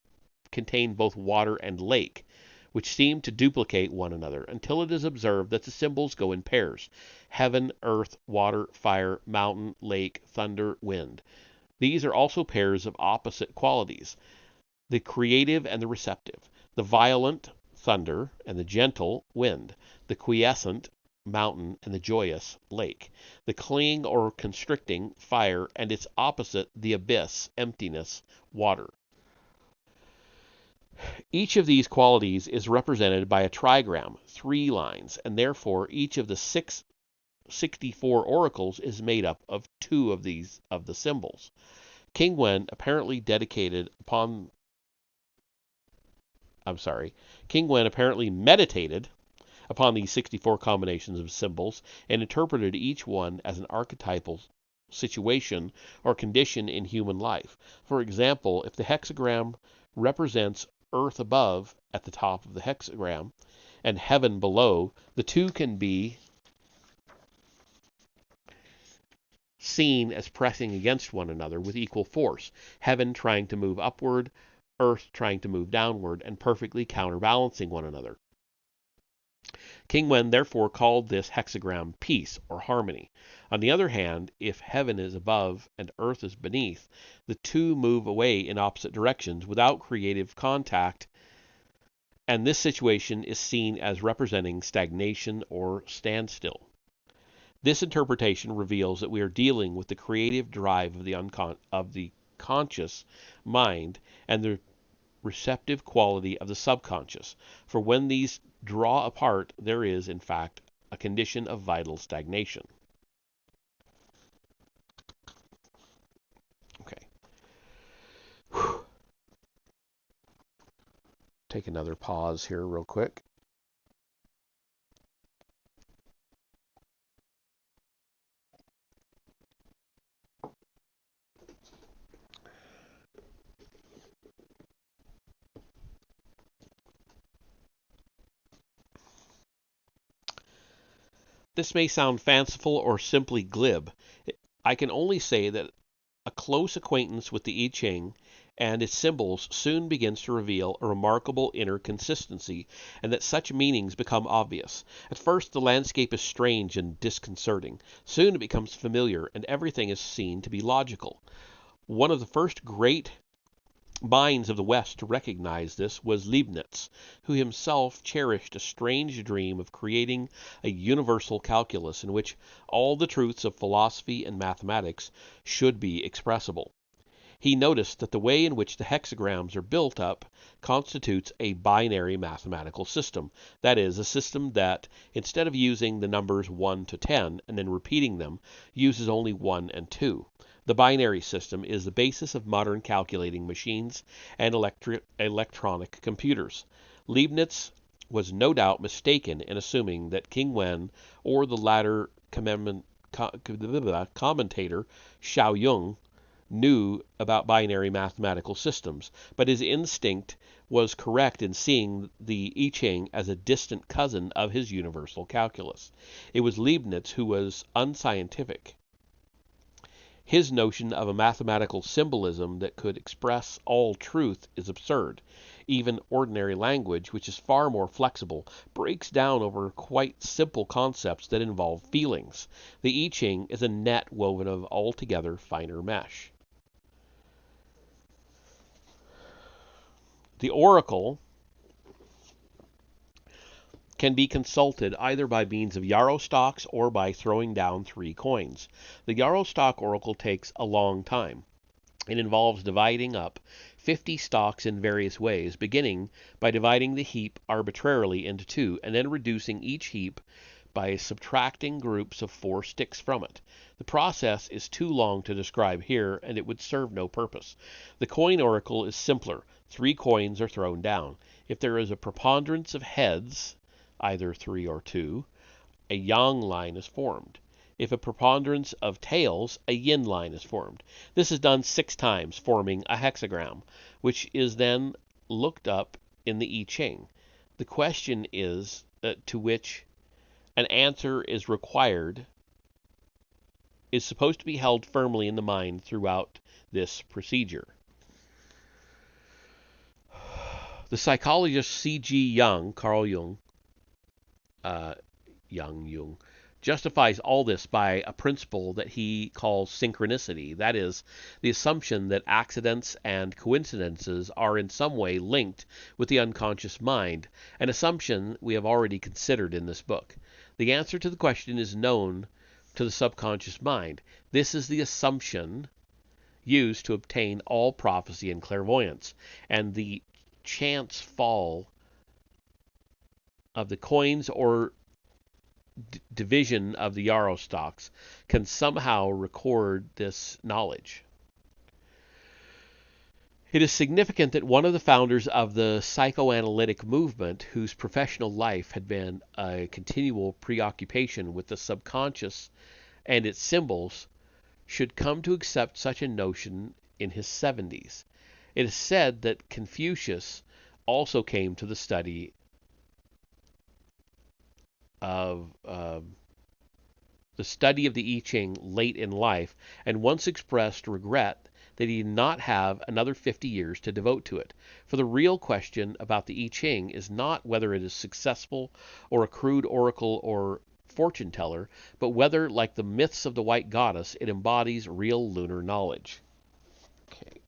contain both water and lake, which seem to duplicate one another, until it is observed that the symbols go in pairs: heaven, earth, water, fire; mountain, lake, thunder, wind. These are also pairs of opposite qualities: the creative and the receptive; the violent, thunder, and the gentle, wind; the quiescent, mountain, and the joyous, lake; the clinging or constricting, fire, and its opposite, the abyss, emptiness, water. Each of these qualities is represented by a trigram, 3 lines, and therefore each of the 64 oracles is made up of 2 of the symbols. King Wen apparently meditated upon these 64 combinations of symbols and interpreted each one as an archetypal situation or condition in human life. For example, if the hexagram represents earth above at the top of the hexagram and heaven below, the two can be seen as pressing against one another with equal force, heaven trying to move upward, earth trying to move downward, and perfectly counterbalancing one another. King Wen therefore called this hexagram peace or harmony. On the other hand, if heaven is above and earth is beneath, the two move away in opposite directions without creative contact, and this situation is seen as representing stagnation or standstill. This interpretation reveals that we are dealing with the creative drive of the conscious mind and the receptive quality of the subconscious, for when these draw apart, there is, in fact, a condition of vital stagnation. Okay. Take another pause here real quick. This may sound fanciful or simply glib. I can only say that a close acquaintance with the I Ching and its symbols soon begins to reveal a remarkable inner consistency, and that such meanings become obvious. At first the landscape is strange and disconcerting. Soon it becomes familiar, and everything is seen to be logical. One of the first great minds of the West to recognize this was Leibniz, who himself cherished a strange dream of creating a universal calculus in which all the truths of philosophy and mathematics should be expressible. He noticed that the way in which the hexagrams are built up constitutes a binary mathematical system, that is, a system that, instead of using the numbers 1 to 10 and then repeating them, uses only 1 and 2. The binary system is the basis of modern calculating machines and electronic computers. Leibniz was no doubt mistaken in assuming that King Wen or the latter commentator Xiao Yung knew about binary mathematical systems, but his instinct was correct in seeing the I Ching as a distant cousin of his universal calculus. It was Leibniz who was unscientific. His notion of a mathematical symbolism that could express all truth is absurd. Even ordinary language, which is far more flexible, breaks down over quite simple concepts that involve feelings. The I Ching is a net woven of altogether finer mesh. The oracle can be consulted either by means of yarrow stalks or by throwing down 3 coins. The yarrow stalk oracle takes a long time. It involves dividing up 50 stalks in various ways, beginning by dividing the heap arbitrarily into two, and then reducing each heap by subtracting groups of 4 sticks from it. The process is too long to describe here, and it would serve no purpose. The coin oracle is simpler. 3 coins are thrown down. If there is a preponderance of heads, either 3 or 2, a yang line is formed. If a preponderance of tails, a yin line is formed. This is done 6 times, forming a hexagram, which is then looked up in the I Ching. The question is to which an answer is required is supposed to be held firmly in the mind throughout this procedure. The psychologist C.G. Jung, Carl Jung, Jung, justifies all this by a principle that he calls synchronicity. That is, the assumption that accidents and coincidences are in some way linked with the unconscious mind, an assumption we have already considered in this book. The answer to the question is known to the subconscious mind. This is the assumption used to obtain all prophecy and clairvoyance, and the chance fall of the coins or division of the yarrow stalks can somehow record this knowledge. It is significant that one of the founders of the psychoanalytic movement, whose professional life had been a continual preoccupation with the subconscious and its symbols, should come to accept such a notion in his 70s. It is said that Confucius also came to the study of the I Ching late in life, and once expressed regret that he did not have another 50 years to devote to it. For the real question about the I Ching is not whether it is successful or a crude oracle or fortune teller, but whether, like the myths of the White Goddess, it embodies real lunar knowledge. Okay.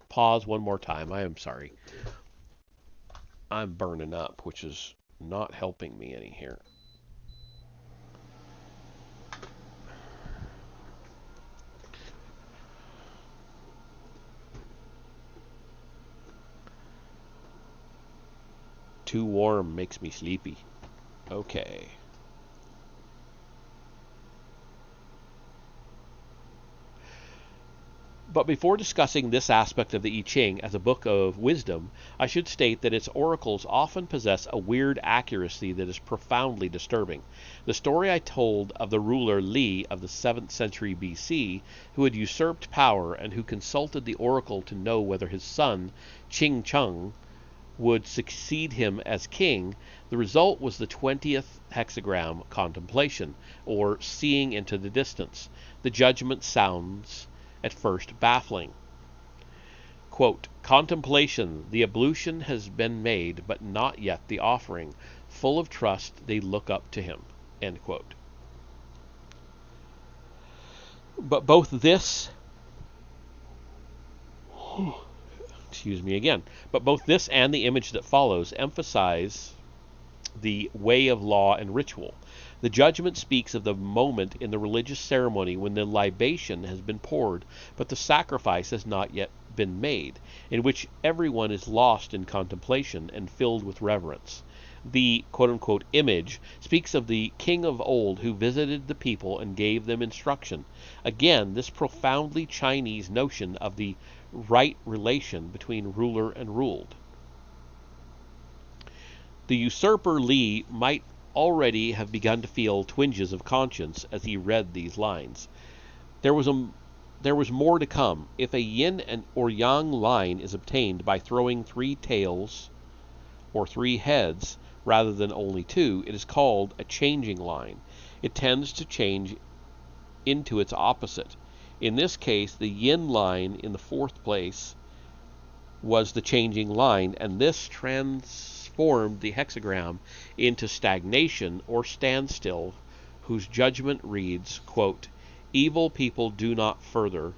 Pause one more time. I am sorry. I'm burning up, which is not helping me any here. Too warm makes me sleepy. Okay. But before discussing this aspect of the I Ching as a book of wisdom, I should state that its oracles often possess a weird accuracy that is profoundly disturbing. The story I told of the ruler Li of the 7th century BC, who had usurped power and who consulted the oracle to know whether his son, Ching Chung, would succeed him as king, the result was the 20th hexagram contemplation, or seeing into the distance. The judgment sounds at first baffling. Quote, "Contemplation, the ablution has been made, but not yet the offering. Full of trust, they look up to him." End quote. But both this and the image that follows emphasize the way of law and ritual. The judgment speaks of the moment in the religious ceremony when the libation has been poured, but the sacrifice has not yet been made, in which everyone is lost in contemplation and filled with reverence. The quote-unquote image speaks of the king of old who visited the people and gave them instruction. Again, this profoundly Chinese notion of the right relation between ruler and ruled. The usurper Li might already have begun to feel twinges of conscience as he read these lines. There was more to come. If a yin or yang line is obtained by throwing 3 tails or 3 heads rather than only 2, it is called a changing line. It tends to change into its opposite. In this case, the yin line in the 4th place was the changing line, and this transformed the hexagram into stagnation or standstill, whose judgment reads, quote, "Evil people do not further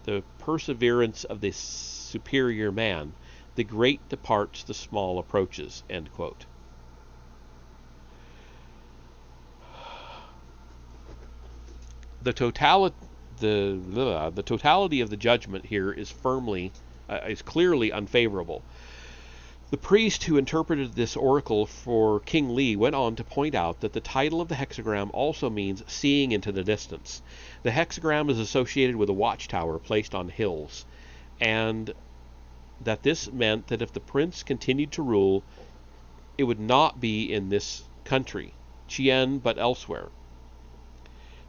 the perseverance of the superior man. The great departs, the small approaches." End quote. The the totality of the judgment here is clearly unfavorable. The priest who interpreted this oracle for King Li went on to point out that the title of the hexagram also means seeing into the distance. The hexagram is associated with a watchtower placed on hills, and that this meant that if the prince continued to rule, it would not be in this country, Chien, but elsewhere.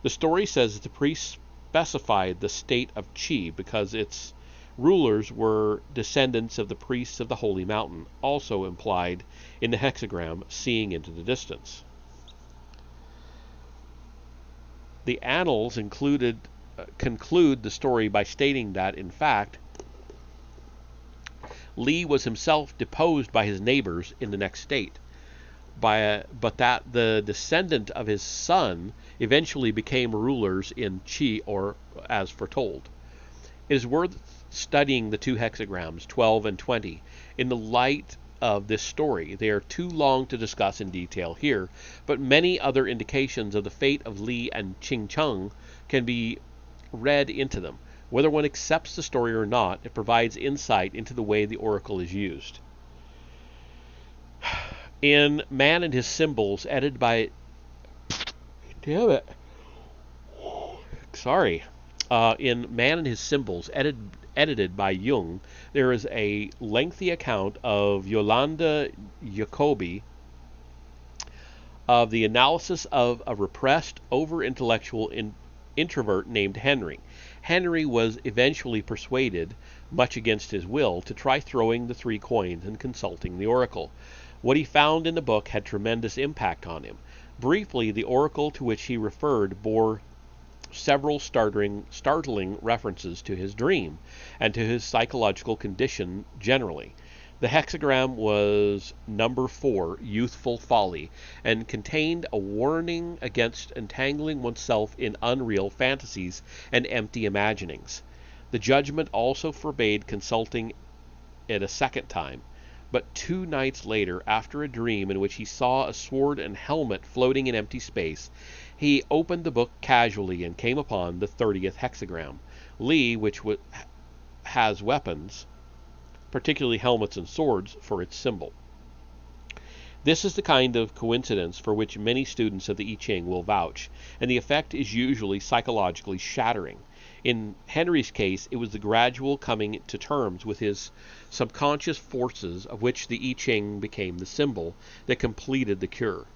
The story says that the priest specified the state of Qi because its rulers were descendants of the priests of the Holy Mountain, also implied in the hexagram seeing into the distance. The annals conclude the story by stating that, in fact, Li was himself deposed by his neighbors in the next state, but that the descendant of his son eventually became rulers in Qi, or as foretold. It is worth studying the two hexagrams, 12 and 20, in the light of this story. They are too long to discuss in detail here, but many other indications of the fate of Li and Qingcheng can be read into them. Whether one accepts the story or not, it provides insight into the way the oracle is used. In Man and His Symbols, edited by... Damn it. Sorry. In Man and His Symbols, edited by Jung, there is a lengthy account of Yolanda Jacobi of the analysis of a repressed, over-intellectual introvert named Henry. Henry was eventually persuaded, much against his will, to try throwing the 3 coins and consulting the oracle. What he found in the book had tremendous impact on him. Briefly, the oracle to which he referred bore several startling references to his dream and to his psychological condition generally. The hexagram was number 4, youthful folly, and contained a warning against entangling oneself in unreal fantasies and empty imaginings. The judgment also forbade consulting it a second time, but 2 nights later, after a dream in which he saw a sword and helmet floating in empty space, he opened the book casually and came upon the 30th hexagram. Li, which has weapons, particularly helmets and swords, for its symbol. This is the kind of coincidence for which many students of the I Ching will vouch, and the effect is usually psychologically shattering. In Henry's case, it was the gradual coming to terms with his subconscious forces, of which the I Ching became the symbol, that completed the cure.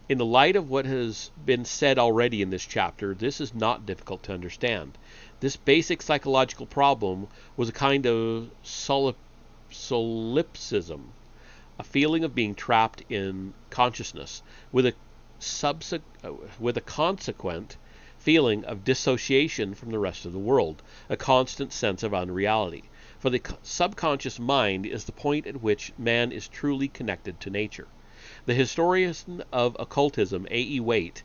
In the light of what has been said already in this chapter, this is not difficult to understand. This basic psychological problem was a kind of solipsism, a feeling of being trapped in consciousness, with a consequent feeling of dissociation from the rest of the world, a constant sense of unreality. For the subconscious mind is the point at which man is truly connected to nature. The historian of occultism, A.E. Waite,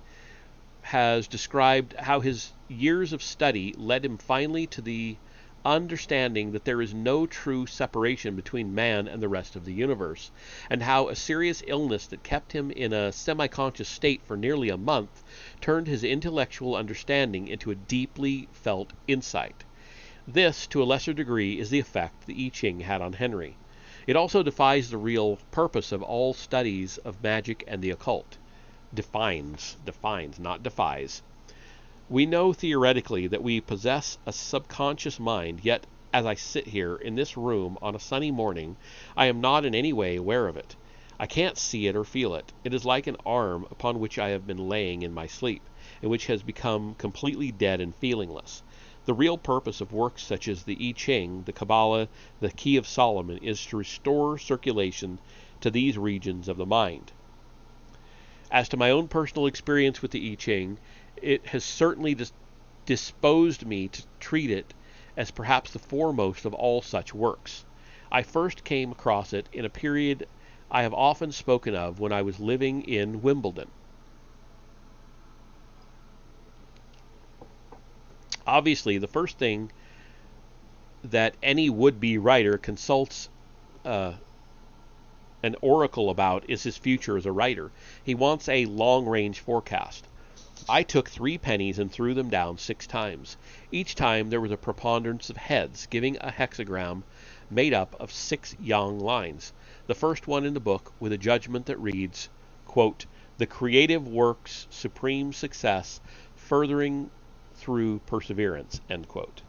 has described how his years of study led him finally to the understanding that there is no true separation between man and the rest of the universe, and how a serious illness that kept him in a semi-conscious state for nearly a month turned his intellectual understanding into a deeply felt insight. This, to a lesser degree, is the effect the I Ching had on Henry. It also defies the real purpose of all studies of magic and the occult. Defines, not defies. We know theoretically that we possess a subconscious mind, yet as I sit here in this room on a sunny morning, I am not in any way aware of it. I can't see it or feel it. It is like an arm upon which I have been laying in my sleep, and which has become completely dead and feelingless. The real purpose of works such as the I Ching, the Kabbalah, the Key of Solomon, is to restore circulation to these regions of the mind. As to my own personal experience with the I Ching, it has certainly disposed me to treat it as perhaps the foremost of all such works. I first came across it in a period I have often spoken of when I was living in Wimbledon. Obviously, the first thing that any would-be writer consults an oracle about is his future as a writer. He wants a long-range forecast. I took 3 pennies and threw them down 6 times. Each time there was a preponderance of heads, giving a hexagram made up of 6 young lines. The first one in the book with a judgment that reads, quote, "The creative work's supreme success, furthering through perseverance," end quote.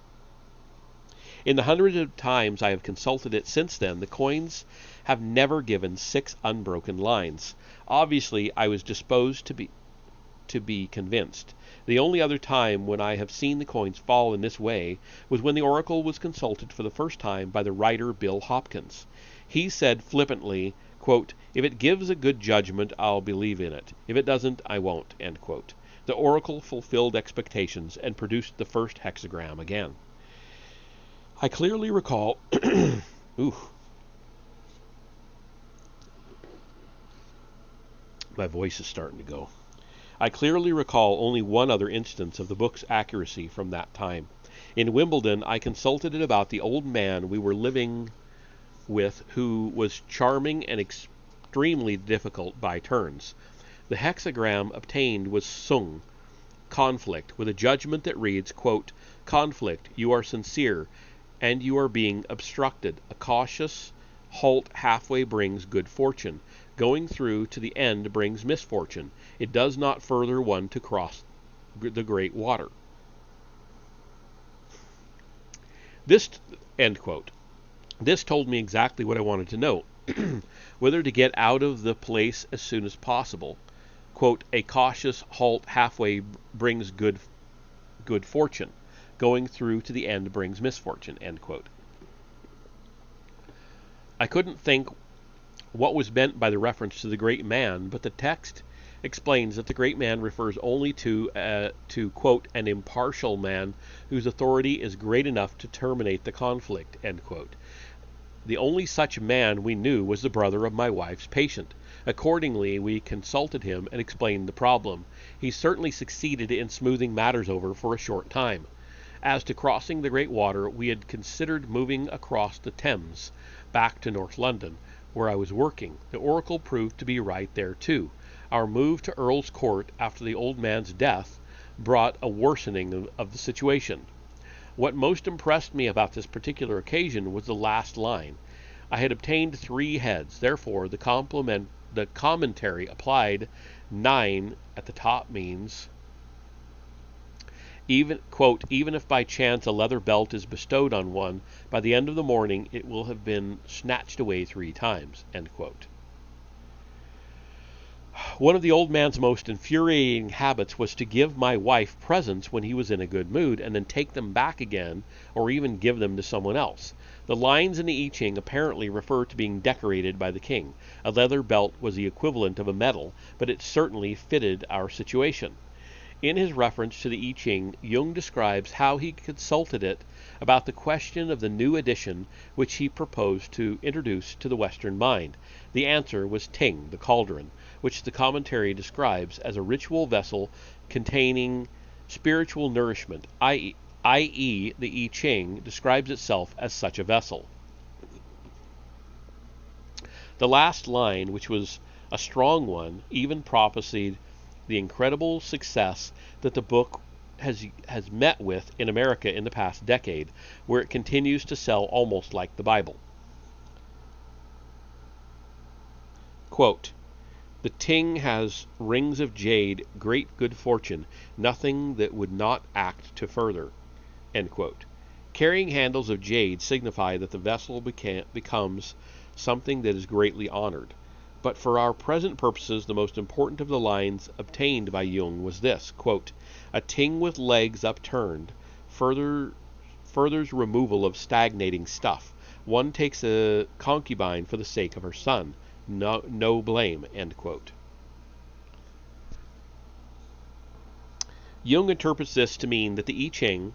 In the hundreds of times I have consulted it since then, the coins have never given 6 unbroken lines. Obviously, I was disposed to be convinced. The only other time when I have seen the coins fall in this way was when the oracle was consulted for the first time by the writer Bill Hopkins. He said flippantly, quote, "If it gives a good judgment, I'll believe in it. If it doesn't, I won't," end quote. The oracle fulfilled expectations and produced the first hexagram again. I clearly recall ooh, my voice is starting to go. I clearly recall only one other instance of the book's accuracy from that time. In Wimbledon, I consulted it about the old man we were living with, who was charming and extremely difficult by turns. The hexagram obtained was sung, conflict, with a judgment that reads, quote, "Conflict, you are sincere, and you are being obstructed. A cautious halt halfway brings good fortune. Going through to the end brings misfortune. It does not further one to cross the great water." This, end quote. This told me exactly what I wanted to know, whether to get out of the place as soon as possible. Quote, "A cautious halt halfway brings good fortune. Going through to the end brings misfortune," end quote. I couldn't think what was meant by the reference to the great man, but the text explains that the great man refers only to quote, "an impartial man whose authority is great enough to terminate the conflict," end quote. The only such man we knew was the brother of my wife's patient. Accordingly, we consulted him and explained the problem. He certainly succeeded in smoothing matters over for a short time. As to crossing the great water, we had considered moving across the Thames back to North London, where I was working. The oracle proved to be right there too. Our move to Earl's Court after the old man's death brought a worsening of the situation. What most impressed me about this particular occasion was the last line. I had obtained 3 heads, therefore the commentary applied 9 at the top means, even, quote, "Even if by chance a leather belt is bestowed on one, by the end of the morning it will have been snatched away 3 times," end quote. One of the old man's most infuriating habits was to give my wife presents when he was in a good mood, and then take them back again, or even give them to someone else. The lines in the I Ching apparently refer to being decorated by the king. A leather belt was the equivalent of a medal, but it certainly fitted our situation. In his reference to the I Ching, Jung describes how he consulted it about the question of the new edition which he proposed to introduce to the Western mind. The answer was Ting, the cauldron, which the commentary describes as a ritual vessel containing spiritual nourishment, i.e. the I Ching describes itself as such a vessel. The last line, which was a strong one, even prophesied the incredible success that the book has met with in America in the past decade, where it continues to sell almost like the Bible. Quote, "The Ting has rings of jade, great good fortune, nothing that would not act to further," end quote. Carrying handles of jade signify that the vessel becomes something that is greatly honored. But for our present purposes, the most important of the lines obtained by Jung was this, quote, "A Ting with legs upturned furthers removal of stagnating stuff. One takes a concubine for the sake of her son. No blame," end quote. Jung interprets this to mean that the I Ching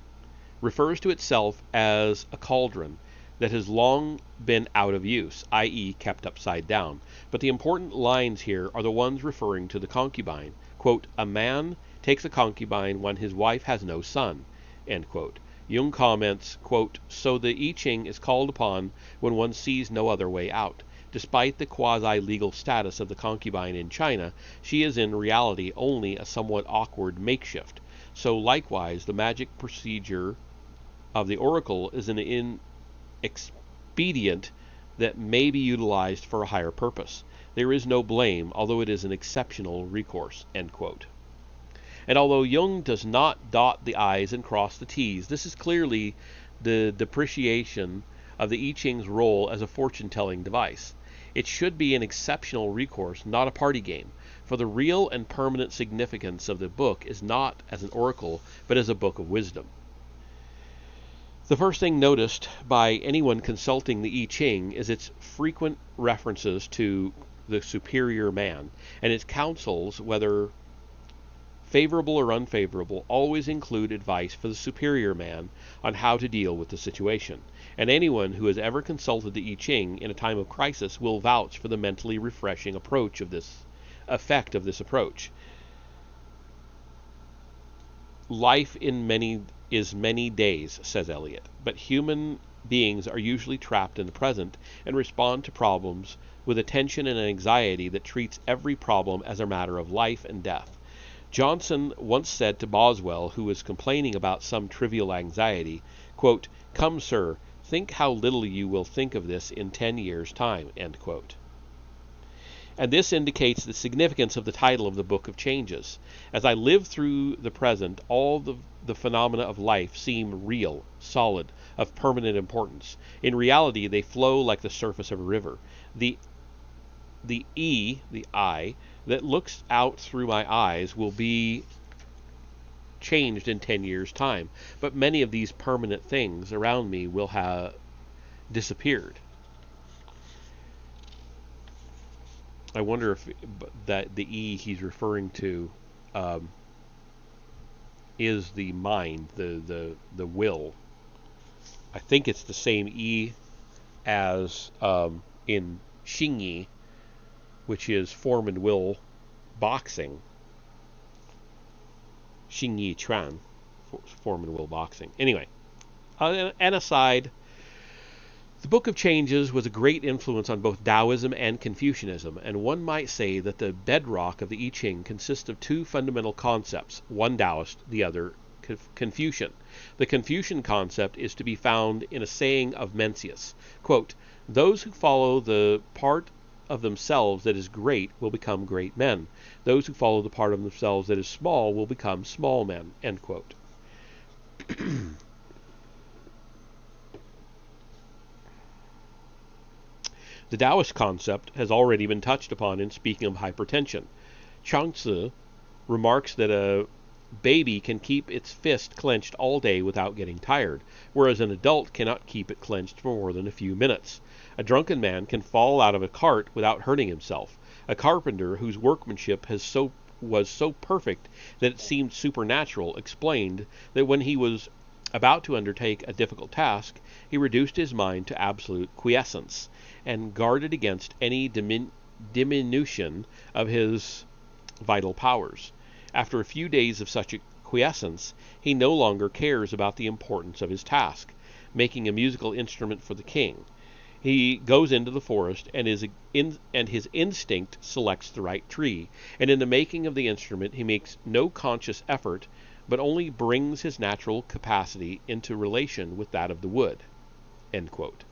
refers to itself as a cauldron that has long been out of use, i.e. kept upside down. But the important lines here are the ones referring to the concubine. Quote, "A man takes a concubine when his wife has no son," end quote. Jung comments, quote, "So the I Ching is called upon when one sees no other way out. Despite the quasi-legal status of the concubine in China, she is in reality only a somewhat awkward makeshift. So likewise, the magic procedure of the oracle is an inexpedient that may be utilized for a higher purpose. There is no blame, although it is an exceptional recourse." End quote. And although Jung does not dot the I's and cross the T's, this is clearly the depreciation of the I Ching's role as a fortune-telling device. It should be an exceptional recourse, not a party game, for the real and permanent significance of the book is not as an oracle, but as a book of wisdom. The first thing noticed by anyone consulting the I Ching is its frequent references to the superior man, and its counsels, whether favorable or unfavorable, always include advice for the superior man on how to deal with the situation. And anyone who has ever consulted the I Ching in a time of crisis will vouch for the mentally refreshing effect of this approach. Life is many days, says Eliot, but human beings are usually trapped in the present and respond to problems with a tension and anxiety that treats every problem as a matter of life and death. Johnson once said to Boswell, who was complaining about some trivial anxiety, quote, "Come, sir, think how little you will think of this in 10 years' time." End quote. And this indicates the significance of the title of the Book of Changes. As I live through the present, all the phenomena of life seem real, solid, of permanent importance. In reality, they flow like the surface of a river. The I, that looks out through my eyes will be changed in 10 years' time, but many of these permanent things around me will have disappeared. I wonder if that the E he's referring to is the mind, the will. I think it's the same E as in Xingyi, which is form and will boxing. Xingyi Chuan, form and will boxing. Anyway, an aside, the Book of Changes was a great influence on both Taoism and Confucianism, and one might say that the bedrock of the I Ching consists of two fundamental concepts, one Taoist, the other Confucian. The Confucian concept is to be found in a saying of Mencius, quote, "Those who follow the part of themselves that is great will become great men. Those who follow the part of themselves that is small will become small men." End quote. The Taoist concept has already been touched upon in speaking of hypertension. Chuang-Tzu remarks that a baby can keep its fist clenched all day without getting tired, whereas an adult cannot keep it clenched for more than a few minutes. A drunken man can fall out of a cart without hurting himself. A carpenter whose workmanship was so perfect that it seemed supernatural explained that when he was about to undertake a difficult task, he reduced his mind to absolute quiescence, and guarded against any diminution of his vital powers. After a few days of such a quiescence, he no longer cares about the importance of his task, making a musical instrument for the king. He goes into the forest, and his instinct selects the right tree, and in the making of the instrument he makes no conscious effort, but only brings his natural capacity into relation with that of the wood. End quote.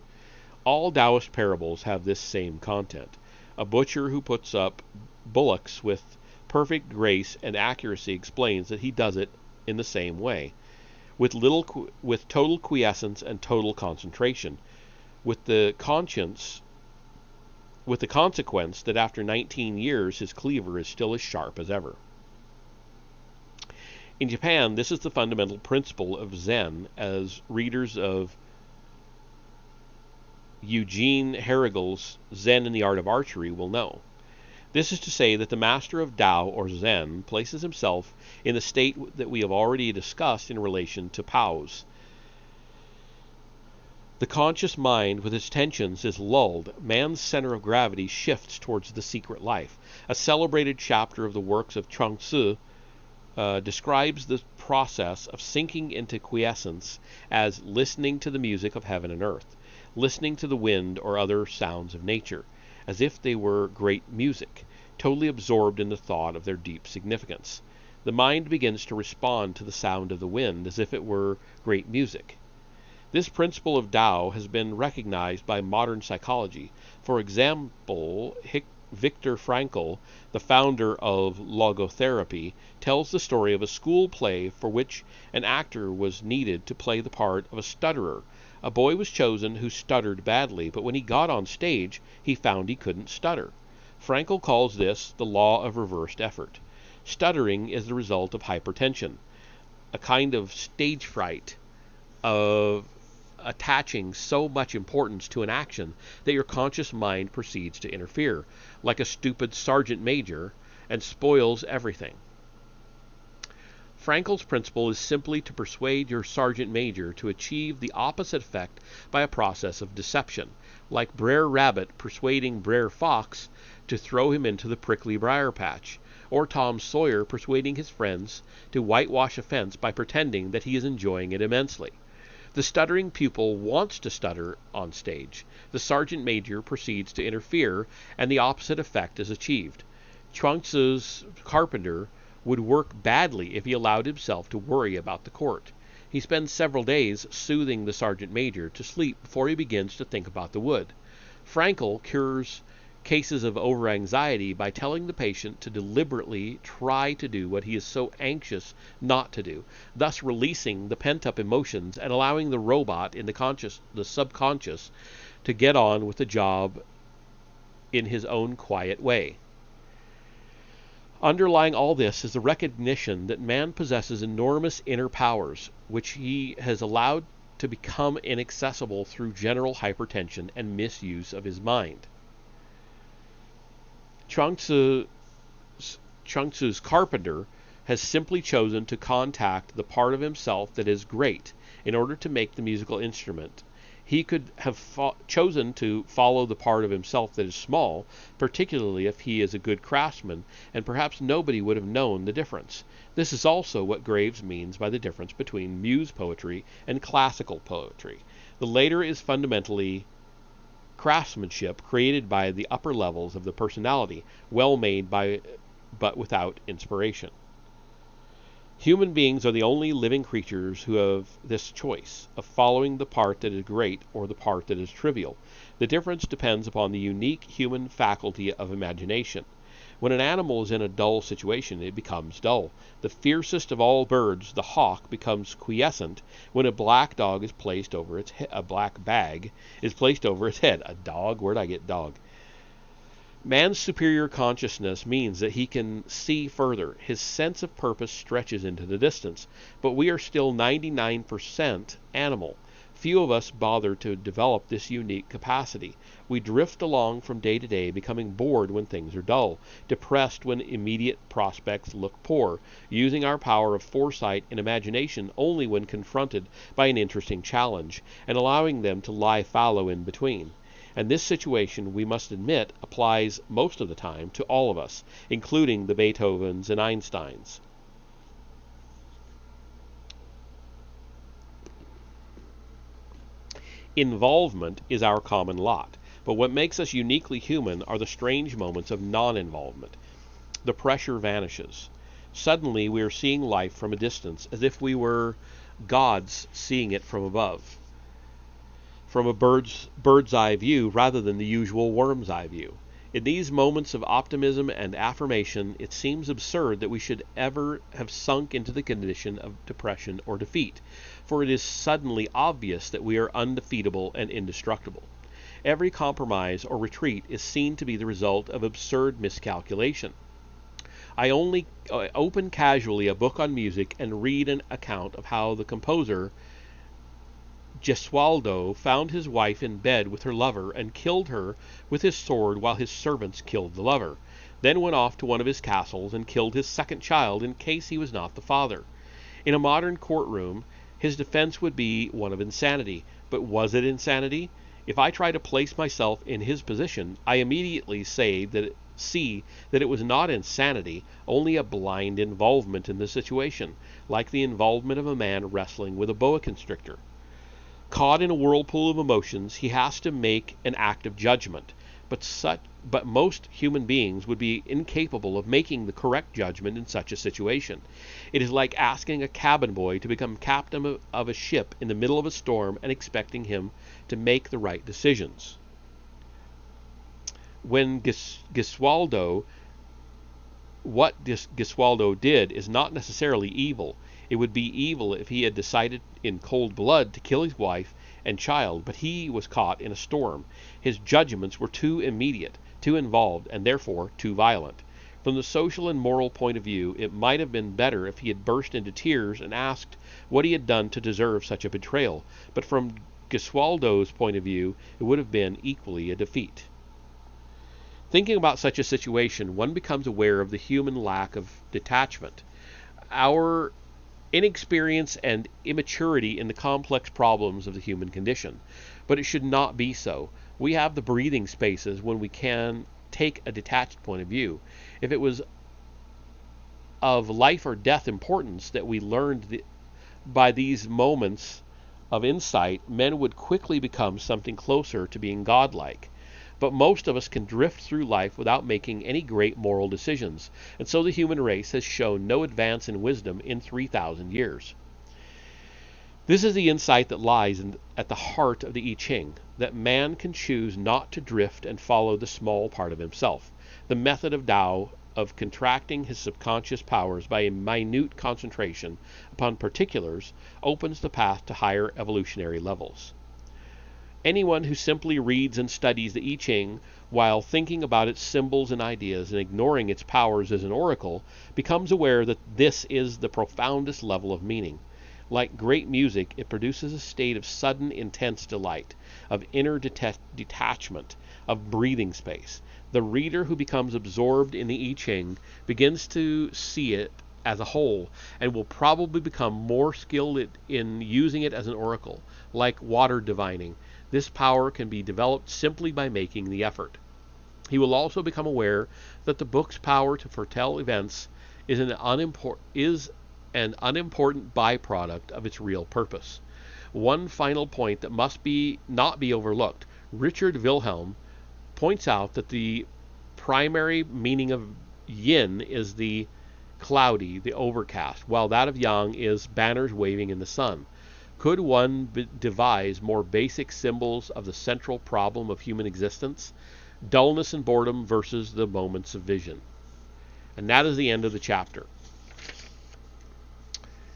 All Taoist parables have this same content. A butcher who puts up bullocks with perfect grace and accuracy explains that he does it in the same way, with total quiescence and total concentration, with the consequence that after 19 years his cleaver is still as sharp as ever. In Japan, this is the fundamental principle of Zen, as readers of Eugene Herrigel's Zen in the Art of Archery will know. This is to say that the master of Tao or Zen places himself in the state that we have already discussed in relation to Pao's. The conscious mind with its tensions is lulled, man's center of gravity shifts towards the secret life. A celebrated chapter of the works of Chuang-Tzu describes the process of sinking into quiescence as listening to the music of heaven and earth, listening to the wind or other sounds of nature. as if they were great music, totally absorbed in the thought of their deep significance. The mind begins to respond to the sound of the wind as if it were great music. This principle of Tao has been recognized by modern psychology. For example, Viktor Frankl, the founder of logotherapy, tells the story of a school play for which an actor was needed to play the part of a stutterer. A boy was chosen who stuttered badly, but when he got on stage, he found he couldn't stutter. Frankl calls this the law of reversed effort. Stuttering is the result of hypertension, a kind of stage fright of attaching so much importance to an action that your conscious mind proceeds to interfere, like a stupid sergeant major, and spoils everything. Frankl's principle is simply to persuade your sergeant major to achieve the opposite effect by a process of deception, like Brer Rabbit persuading Brer Fox to throw him into the prickly briar patch, or Tom Sawyer persuading his friends to whitewash a fence by pretending that he is enjoying it immensely. The stuttering pupil wants to stutter on stage. The sergeant major proceeds to interfere, and the opposite effect is achieved. Chuang-Tzu's carpenter would work badly if he allowed himself to worry about the court. He spends several days soothing the sergeant major to sleep before he begins to think about the wood. Frankl cures cases of over-anxiety by telling the patient to deliberately try to do what he is so anxious not to do, thus releasing the pent-up emotions and allowing the robot in the subconscious to get on with the job in his own quiet way. Underlying all this is the recognition that man possesses enormous inner powers, which he has allowed to become inaccessible through general hypertension and misuse of his mind. Chuang-Tzu's carpenter has simply chosen to contact the part of himself that is great in order to make the musical instrument. He could have chosen to follow the part of himself that is small, particularly if he is a good craftsman, and perhaps nobody would have known the difference. This is also what Graves means by the difference between muse poetry and classical poetry. The later is fundamentally craftsmanship created by the upper levels of the personality, well made but without inspiration. Human beings are the only living creatures who have this choice of following the part that is great or the part that is trivial. The difference depends upon the unique human faculty of imagination. When an animal is in a dull situation, it becomes dull. The fiercest of all birds, the hawk, becomes quiescent when a black dog is placed over its a black bag is placed over its head. A dog? Where'd I get dog? Man's superior consciousness means that he can see further. His sense of purpose stretches into the distance, but we are still 99% animal. Few of us bother to develop this unique capacity. We drift along from day to day, becoming bored when things are dull, depressed when immediate prospects look poor, using our power of foresight and imagination only when confronted by an interesting challenge, and allowing them to lie fallow in between. And this situation, we must admit, applies most of the time to all of us, including the Beethovens and Einsteins. Involvement is our common lot, but what makes us uniquely human are the strange moments of non-involvement. The pressure vanishes. Suddenly we are seeing life from a distance, as if we were gods seeing it from above, from a bird's eye view rather than the usual worm's eye view. In these moments of optimism and affirmation, it seems absurd that we should ever have sunk into the condition of depression or defeat, for it is suddenly obvious that we are undefeatable and indestructible. Every compromise or retreat is seen to be the result of absurd miscalculation. I only open casually a book on music and read an account of how the composer Gesualdo found his wife in bed with her lover and killed her with his sword while his servants killed the lover, then went off to one of his castles and killed his second child in case he was not the father. In a modern courtroom, his defense would be one of insanity. But was it insanity? If I try to place myself in his position, I immediately see that it was not insanity, only a blind involvement in the situation, like the involvement of a man wrestling with a boa constrictor. Caught in a whirlpool of emotions, he has to make an act of judgment, but most human beings would be incapable of making the correct judgment in such a situation. It is like asking a cabin boy to become captain of a ship in the middle of a storm and expecting him to make the right decisions. When Gesualdo did is not necessarily evil. It would be evil if he had decided in cold blood to kill his wife and child, but he was caught in a storm. His judgments were too immediate, too involved, and therefore too violent. From the social and moral point of view, it might have been better if he had burst into tears and asked what he had done to deserve such a betrayal, but from Gesualdo's point of view, it would have been equally a defeat. Thinking about such a situation, one becomes aware of the human lack of detachment. Our inexperience and immaturity in the complex problems of the human condition. But it should not be so. We have the breathing spaces when we can take a detached point of view. If it was of life or death importance that we learned by these moments of insight, men would quickly become something closer to being godlike. But most of us can drift through life without making any great moral decisions, and so the human race has shown no advance in wisdom in 3,000 years. This is the insight that lies at the heart of the I Ching, that man can choose not to drift and follow the small part of himself. The method of Tao of contracting his subconscious powers by a minute concentration upon particulars opens the path to higher evolutionary levels. Anyone who simply reads and studies the I Ching while thinking about its symbols and ideas and ignoring its powers as an oracle becomes aware that this is the profoundest level of meaning. Like great music, it produces a state of sudden intense delight, of inner detachment, of breathing space. The reader who becomes absorbed in the I Ching begins to see it as a whole and will probably become more skilled in using it as an oracle, like water divining. This power can be developed simply by making the effort. He will also become aware that the book's power to foretell events is an unimportant byproduct of its real purpose. One final point that must not be overlooked. Richard Wilhelm points out that the primary meaning of yin is the cloudy, the overcast, while that of yang is banners waving in the sun. Could one devise more basic symbols of the central problem of human existence? Dullness and boredom versus the moments of vision. And that is the end of the chapter.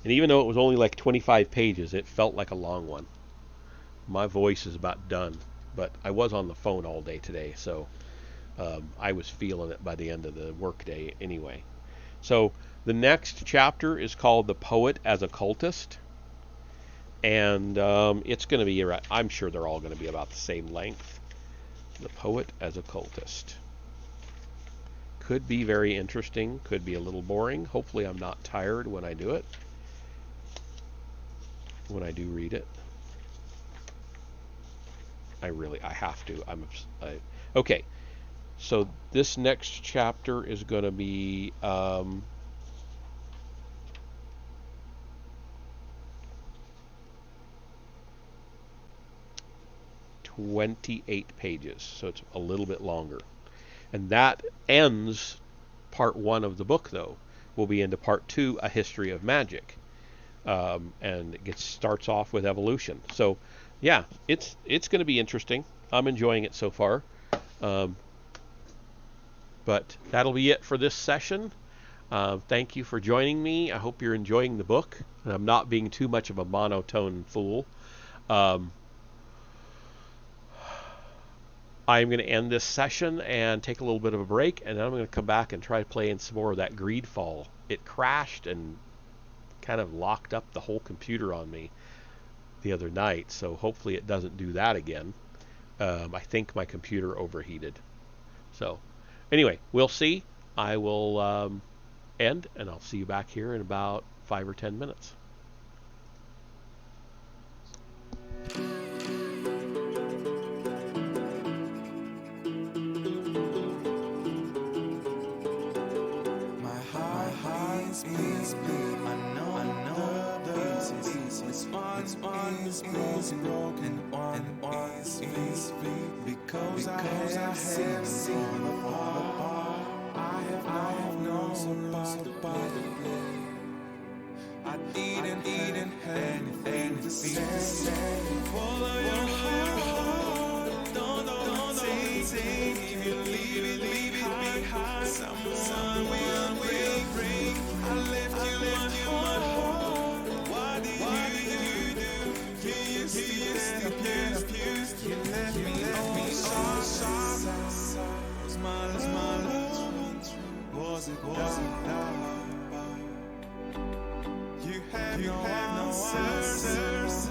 And even though it was only like 25 pages, it felt like a long one. My voice is about done, but I was on the phone all day today, so I was feeling it by the end of the workday anyway. So the next chapter is called The Poet as Occultist. And it's going to be, I'm sure they're all going to be about the same length. The Poet as Occultist. Could be very interesting, could be a little boring. Hopefully I'm not tired when I do it. When I do read it. I have to. Okay. So this next chapter is going to be 28 pages, so it's a little bit longer. And that ends part 1 of the book, though. We'll be into part 2, A History of Magic. And it starts off with evolution. So, yeah, it's going to be interesting. I'm enjoying it so far. But that'll be it for this session. Thank you for joining me. I hope you're enjoying the book, and I'm not being too much of a monotone fool. I'm going to end this session and take a little bit of a break, and then I'm going to come back and try playing some more of that Greedfall. It crashed and kind of locked up the whole computer on me the other night, so hopefully it doesn't do that again. I think my computer overheated. So anyway, we'll see. I will end, and I'll see you back here in about 5 or 10 minutes. Broken on easy because I had eating anything to say. Follow your heart, don't take. If you leave it behind, someone will bring. I left you my heart. What did you do? You used to you left me all shy. Was my love true? Was it doubt? You have no answers.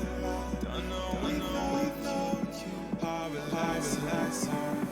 Don't know without you. How will I survive?